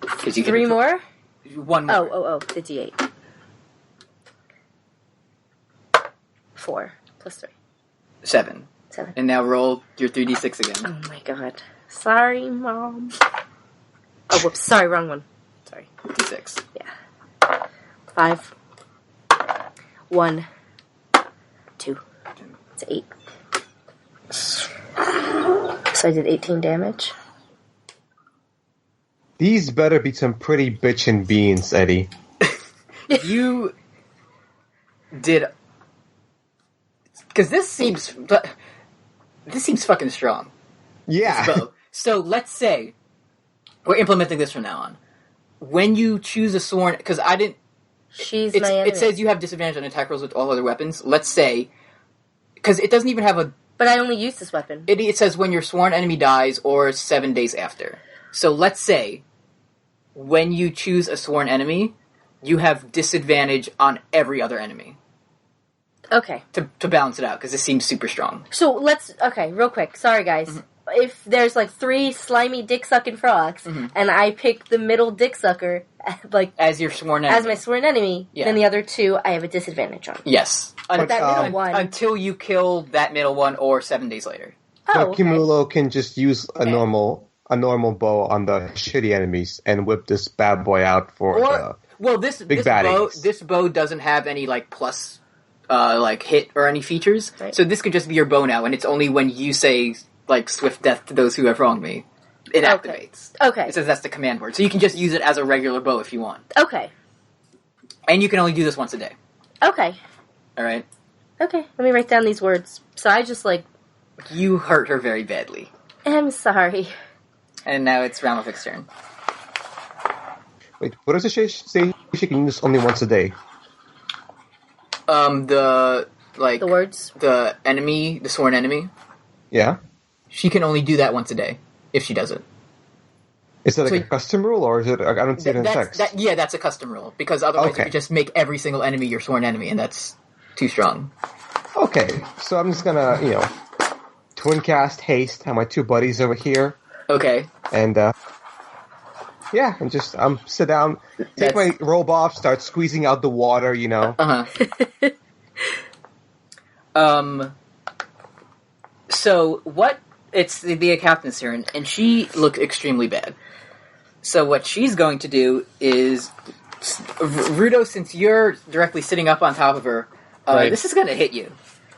'Cause you get 3 more? 1 more. Oh, the D8. 4 plus 3. 7. 7. And now roll your 3d6 again. Oh my god. Sorry, Mom. Oh, whoops. Sorry, wrong one. Sorry. D6. Yeah. 5. 1. 2. It's 8. So I did 18 damage. These better be some pretty bitchin' beans, Eddie. You did... Because this seems fucking strong. Yeah. This bow. So let's say we're implementing this from now on. When you choose a sworn, because I didn't. She's my enemy. It says you have disadvantage on attack rolls with all other weapons. Let's say, because it doesn't even have a. But I only use this weapon. It says when your sworn enemy dies or 7 days after. So let's say when you choose a sworn enemy, you have disadvantage on every other enemy. Okay. To balance it out, because this seems super strong. So okay, real quick. Sorry, guys. Mm-hmm. If there's like 3 slimy dick-sucking frogs, and I pick the middle dick-sucker, like... As your sworn enemy. As my sworn enemy, then the other 2 I have a disadvantage on. Yes. But that middle one... Until you kill that middle one or 7 days later. Oh, okay. Kimulo can just use a normal bow on the shitty enemies and whip this bad boy out for this bow doesn't have any, like, plus... hit or any features. Right. So this could just be your bow now, and it's only when you say, like, swift death to those who have wronged me, it activates. Okay. It says that's the command word. So you can just use it as a regular bow if you want. Okay. And you can only do this once a day. Okay. Alright? Okay, let me write down these words. So I just, You hurt her very badly. I'm sorry. And now it's Ralmevik's turn. Wait, what does it say she can use only once a day? The words? The enemy, the sworn enemy. Yeah? She can only do that once a day, if she does it. Is that a custom rule, or is it, I don't see it in text? That's a custom rule, because otherwise you could just make every single enemy your sworn enemy, and that's too strong. Okay, so I'm just gonna, twin cast haste, have my 2 buddies over here. Okay. And, and just sit down, take my robe off, start squeezing out the water, So what? It's the captain's turn, and she looked extremely bad. So what she's going to do is, Rudo, since you're directly sitting up on top of her, this is going to hit you,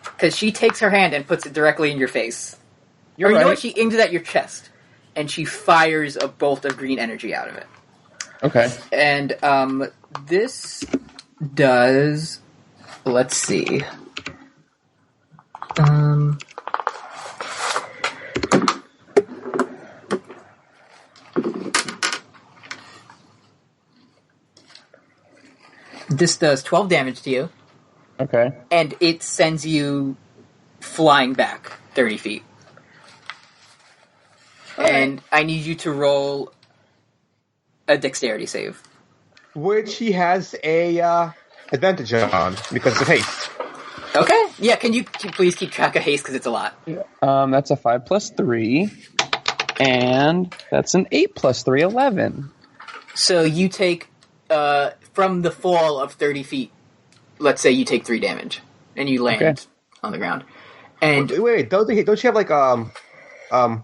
because she takes her hand and puts it directly in your face. You know what? She aims it at your chest. And she fires a bolt of green energy out of it. Okay. And this does... Let's see. This does 12 damage to you. Okay. And it sends you flying back 30 feet. And I need you to roll a dexterity save. Which he has a advantage on, because of haste. Okay. Yeah, can you please keep track of haste, because it's a lot. That's a 5 plus 3. And that's an 8 plus 3, 11. So you take, from the fall of 30 feet, let's say you take 3 damage. And you land on the ground. And wait, don't you have, like, a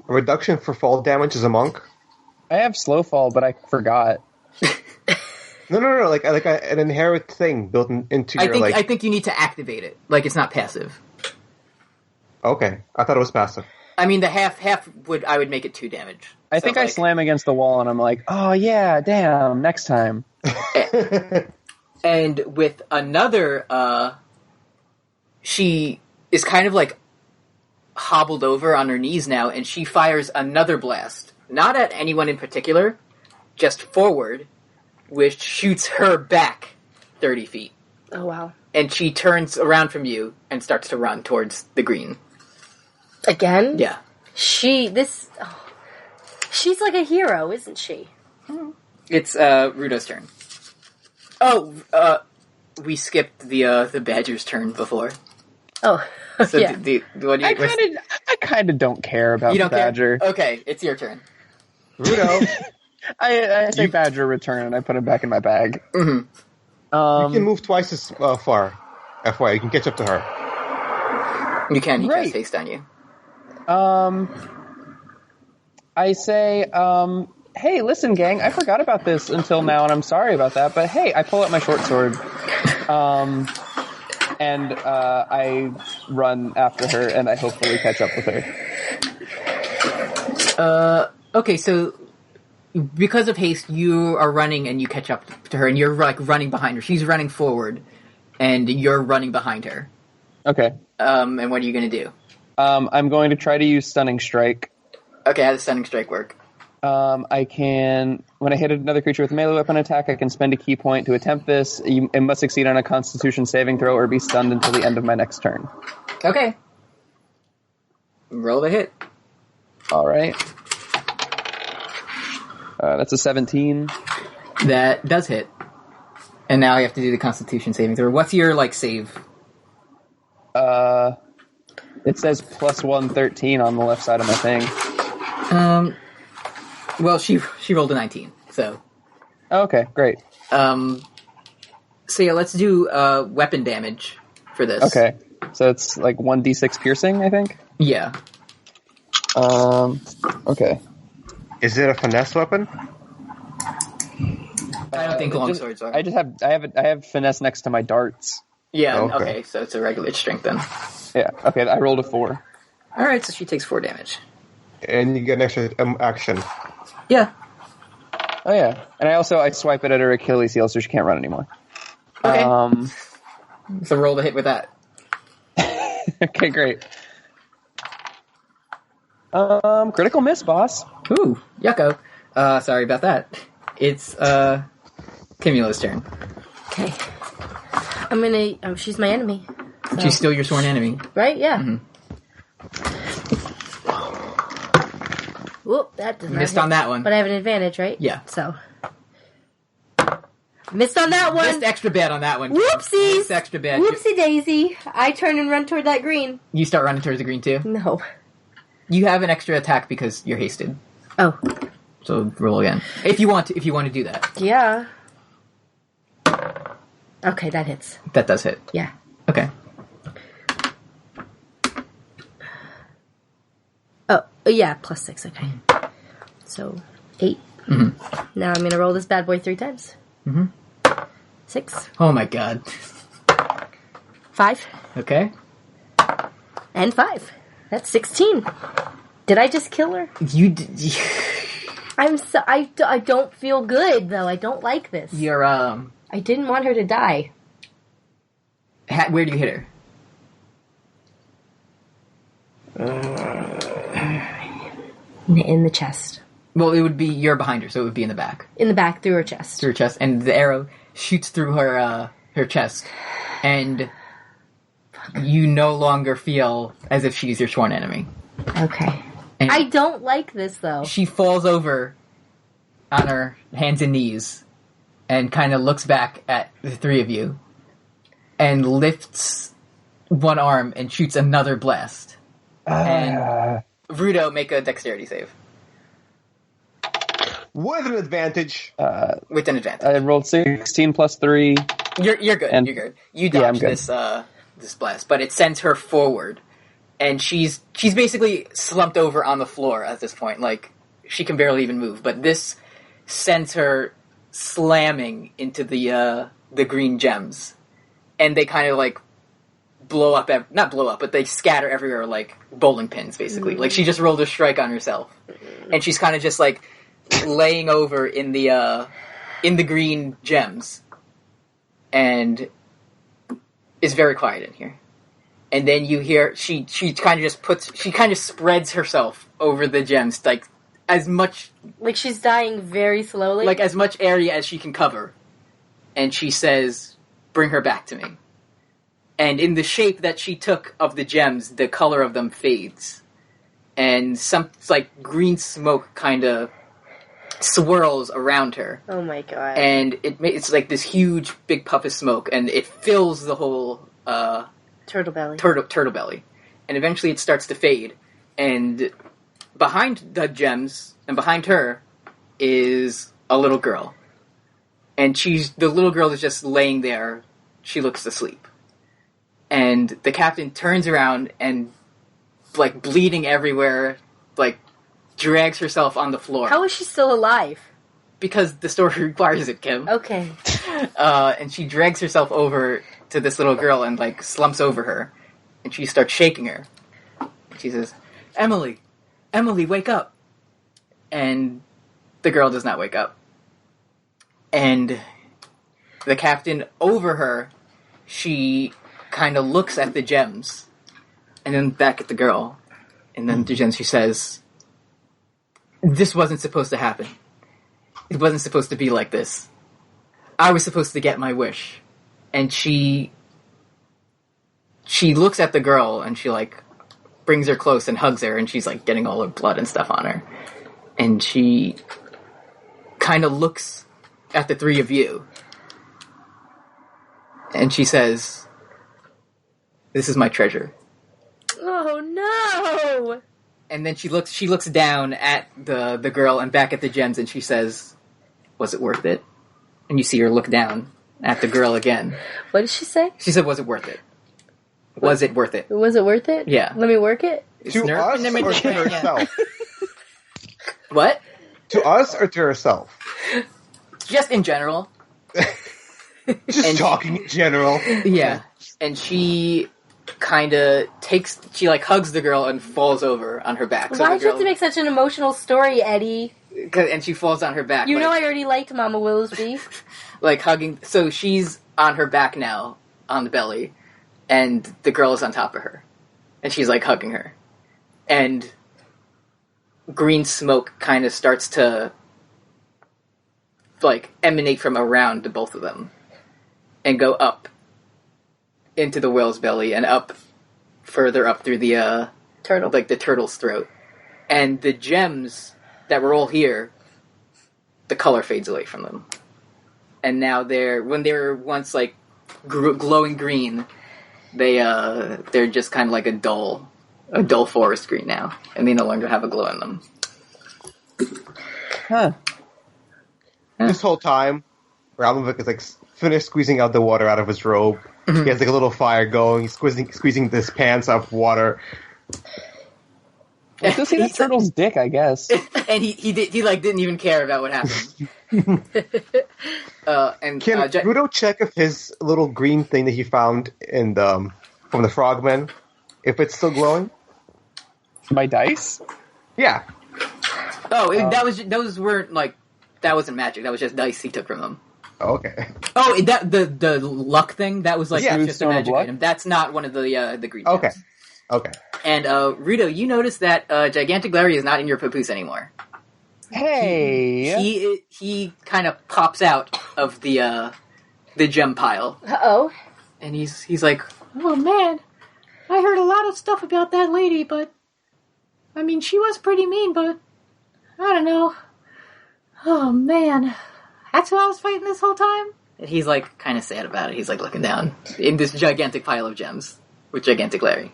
reduction for fall damage as a monk? I have slow fall, but I forgot. No, like an inherent thing built into your, I think you need to activate it. Like, it's not passive. Okay, I thought it was passive. I mean, the half I would make it 2 damage. I think I slam against the wall and I'm like, oh yeah, damn, next time. And with another, she is kind of like hobbled over on her knees now, and she fires another blast not at anyone in particular, just forward, which shoots her back 30 feet. Oh, wow. And she turns around from you and starts to run towards the green. Again? Yeah. She's like a hero, isn't she? It's Rudo's turn. Oh, we skipped the Badger's turn before. Oh, So yeah. what do you... I kind of don't care about You don't the Badger. care? Okay, it's your turn. Rudo, I say Badger return and I put him back in my bag. Mm-hmm. you can move twice as far. FYI, you can catch up to her. You can. He Right. casts haste on you. I say, hey, listen, gang, I forgot about this until now, and I'm sorry about that, but hey, I pull out my short sword, and I run after her, and I hopefully catch up with her. Okay, so because of haste, you are running and you catch up to her, and you're like running behind her. She's running forward, and you're running behind her. Okay. And what are you going to do? I'm going to try to use Stunning Strike. Okay, how does Stunning Strike work? I can, when I hit another creature with a melee weapon attack, I can spend a key point to attempt this. It must succeed on a Constitution saving throw or be stunned until the end of my next turn. Okay. Roll the hit. All right. That's a 17. That does hit. And now you have to do the Constitution saving throw. What's your, save? It says plus 113 on the left side of my thing. Well, she rolled a 19, so... Okay, great. So yeah, let's do weapon damage for this. Okay, so it's like 1d6 piercing, I think? Yeah. Okay. Is it a finesse weapon? I don't think longswords are. I have finesse next to my darts. Yeah, Okay. okay, so it's a regular strength then. Yeah, okay, I rolled a 4. Alright, so she takes 4 damage. And you get an extra action. Yeah. Oh yeah, and I swipe it at her Achilles heel so she can't run anymore. Okay. So roll the hit with that. Okay, great. Critical miss, boss. Ooh, yucko. Sorry about that. It's, Kimulo's turn. Okay. She's my enemy. So. She's still your sworn enemy. Right? Yeah. Mhm. Whoop, that does not Missed hit. on that one. But I have an advantage, right? Yeah. So. Missed on that one. Missed extra bad on that one. Whoopsies. Missed extra bad. Whoopsie daisy. I turn and run toward that green. You start running towards the green too? No. You have an extra attack because you're hasted. Oh. So roll again. If you want to do that. Yeah. Okay, that hits. That does hit. Yeah. Okay. Oh, yeah, plus 6, okay. So, 8. Mm-hmm. Now I'm going to roll this bad boy 3 times. Mm-hmm. 6. Oh my god. 5. Okay. And 5. That's 16. Did I just kill her? You I don't feel good, though. I don't like this. You're, I didn't want her to die. where do you hit her? In the chest. Well, it would be, you're behind her, so it would be in the back. In the back, through her chest. Through her chest, and the arrow shoots through her chest, and you no longer feel as if she's your sworn enemy. Okay. And I don't like this, though. she falls over on her hands and knees, and kind of looks back at the three of you, and lifts one arm and shoots another blast. And Rudo, make a dexterity save. With an advantage. With an advantage. I rolled 16 plus 3. You're good. And- You're good. You Yeah, I'm dodge good. this blast, but it sends her forward, and she's basically slumped over on the floor at this point. Like, she can barely even move. But this sends her slamming into the green gems, and they kind of like blow up. Not blow up, but they scatter everywhere like bowling pins, basically. Like, she just rolled a strike on herself, and she's kind of just like laying over in the green gems, and it's very quiet in here. And then you hear she kind of spreads herself over the gems, like as much... Like she's dying very slowly? Like as much area as she can cover. And she says, bring her back to me. And in the shape that she took of the gems, the color of them fades. And some, like, green smoke kind of swirls around her. Oh my god. And it's like this huge, big puff of smoke, and it fills the whole, turtle belly. Turtle belly. And eventually it starts to fade. And behind the gems, and behind her, is a little girl. And the little girl is just laying there. She looks asleep. And the captain turns around and, like, bleeding everywhere, like, drags herself on the floor. How is she still alive? Because the story requires it, Kim. Okay. And she drags herself over to this little girl and, like, slumps over her. And she starts shaking her. She says, Emily, wake up. And the girl does not wake up. And the captain, over her, she kind of looks at the gems. And then back at the girl. And then the gems, she says, this wasn't supposed to happen. It wasn't supposed to be like this. I was supposed to get my wish. And she looks at the girl and she, like, brings her close and hugs her, and she's, like, getting all her blood and stuff on her. And she kind of looks at the three of you. And she says, this is my treasure. Oh no! And then she looks down at the girl and back at the gems, and she says, was it worth it? And you see her look down at the girl again. What did she say? She said, was it worth it? Was it worth it? Was it worth it? Yeah. Let me work it? To us or to herself? What? To us or to herself? Just in general. Just talking in general. Yeah. And she kind of she, like, hugs the girl and falls over on her back. Why'd you have to make such an emotional story, Eddie? And she falls on her back. You know I already liked Mama Willowsby. Like, hugging... So she's on her back now, on the belly, and the girl is on top of her. And she's, like, hugging her. And green smoke kind of starts to, like, emanate from around the both of them. And go up into the whale's belly and up, further up through the, turtle. Like, the turtle's throat. And the gems that were all here, the color fades away from them. And now when they were once, like, glowing green, they're just kind of like a dull forest green now. And they no longer have a glow in them. Huh. This whole time, Ralmevik is, like, finished squeezing out the water out of his robe. Mm-hmm. He has, like, a little fire going. He's squeezing his pants off water. Let's go see that turtle's dick, I guess. And he didn't even care about what happened. Can Rudo check if his little green thing that he found from the frogmen, if it's still glowing? My dice? Yeah. Oh, those weren't, like, that wasn't magic. That was just dice he took from them. Oh, okay. Oh, the luck thing, that was, like, just a magic item. That's not one of the green gems. Okay. And, Rudo, you notice that Gigantic Larry is not in your papoose anymore. Hey! He kind of pops out of the gem pile. Uh-oh. And he's like, oh, man, I heard a lot of stuff about that lady, but, I mean, she was pretty mean, but, I don't know. Oh, man. That's who I was fighting this whole time? And he's, like, kind of sad about it. He's, like, looking down in this gigantic pile of gems with Gigantic Larry.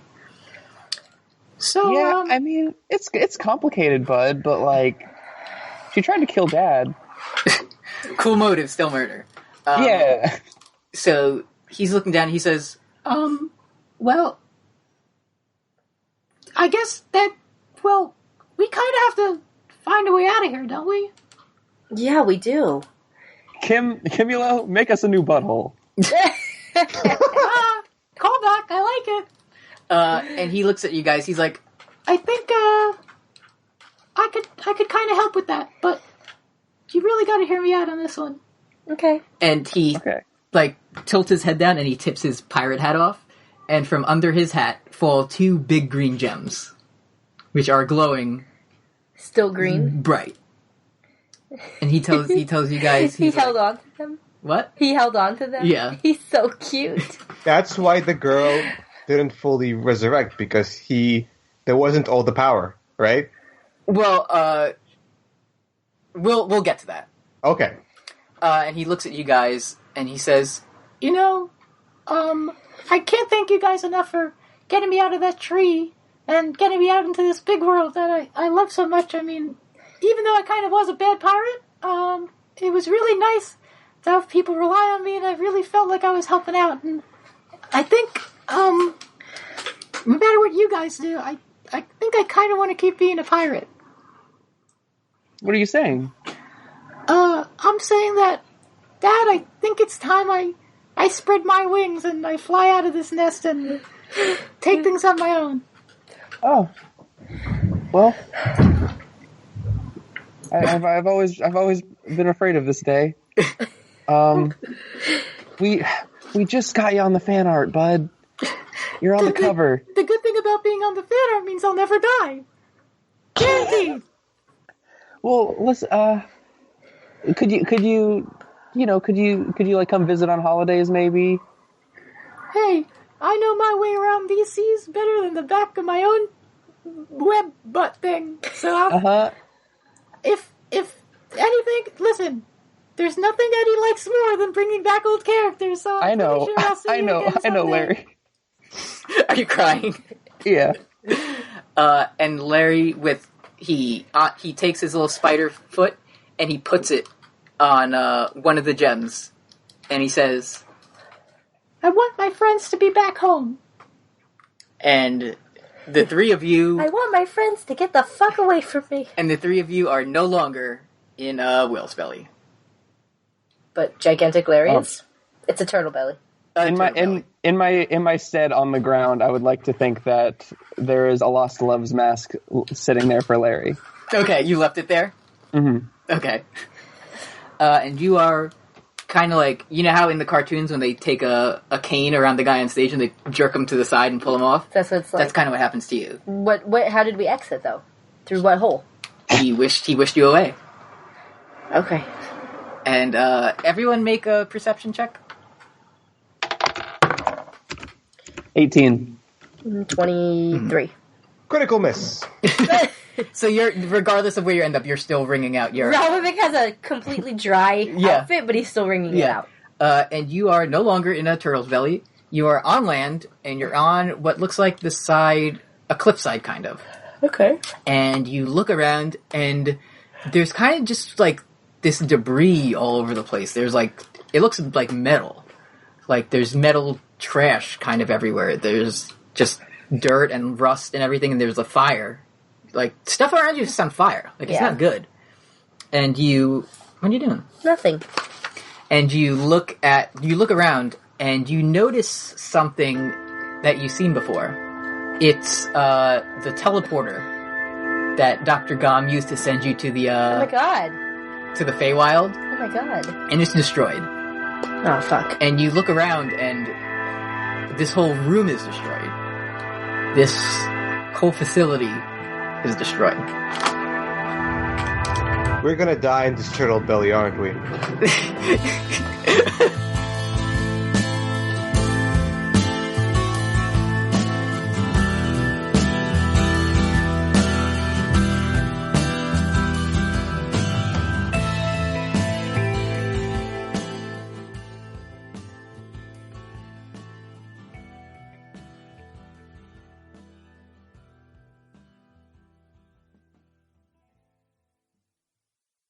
So, yeah, I mean, it's complicated, bud, but, like, she tried to kill Dad. Cool motive, still murder. Yeah. So, he's looking down and he says, well, I guess that, well, we kind of have to find a way out of here, don't we? Yeah, we do. Kimulo, make us a new butthole. Call back, I like it. And he looks at you guys, he's like, I think, I could kind of help with that, but you really gotta hear me out on this one. Okay. And he, like, tilts his head down and he tips his pirate hat off, and from under his hat fall two big green gems, which are glowing Still green. Bright. And he tells you guys He held on to them. What? He held on to them? Yeah. He's so cute. That's why the girl didn't fully resurrect, because there wasn't all the power, right? Well, we'll get to that. Okay. And he looks at you guys and he says, I can't thank you guys enough for getting me out of that tree and getting me out into this big world that I love so much. I mean, even though I kind of was a bad pirate, it was really nice to have people rely on me, and I really felt like I was helping out. And I think, no matter what you guys do, I think I kind of want to keep being a pirate. What are you saying? I'm saying that, Dad, I think it's time I spread my wings and I fly out of this nest and take things on my own. Oh, well, I've always been afraid of this day. We just got you on the fan art, bud. You're on the cover. The good thing about being on the fan art means I'll never die. Guaranteed. Well, listen. Could you like come visit on holidays maybe? Hey, I know my way around these seas better than the back of my own web butt thing. So if anything, listen. There's nothing Eddie likes more than bringing back old characters. So I know, sure I'll see I you know, again I know, someday. Larry. Are you crying? Yeah. And Larry, he takes his little spider foot and he puts it on one of the gems, and he says, "I want my friends to be back home." And the three of you, I want my friends to get the fuck away from me. and the three of you are no longer in Will's belly. But gigantic Larry is? It's a turtle belly. In my stead on the ground, I would like to think that there is a Lost Loves mask sitting there for Larry. Okay, you left it there? Mm-hmm. Okay. And you are kind of like, you know how in the cartoons when they take a cane around the guy on stage and they jerk him to the side and pull him off? That's what it's like. That's kind of what happens to you. How did we exit, though? Through what hole? He wished you away. Okay. And everyone make a perception check. 18. 23. Critical miss. So you're, regardless of where you end up, you're still ringing out your... Ralmevik has a completely dry outfit, but he's still ringing it out. And you are no longer in a turtle's belly. You are on land, and you're on what looks like the side, a cliffside, kind of. Okay. And you look around, and there's kind of just, like, this debris all over the place. There's, like, it looks like metal. Like, there's metal trash kind of everywhere. There's just dirt and rust and everything, and there's a fire. Like, stuff around you is on fire. Like, it's not good. And what are you doing? Nothing. And you look around, and you notice something that you've seen before. It's, the teleporter that Dr. Gom used to send you to the, oh my god. to the Feywild. Oh my god. And it's destroyed. Oh, fuck. And you look around, and this whole room is destroyed. This whole facility is destroyed. We're gonna die in this turtle belly, aren't we?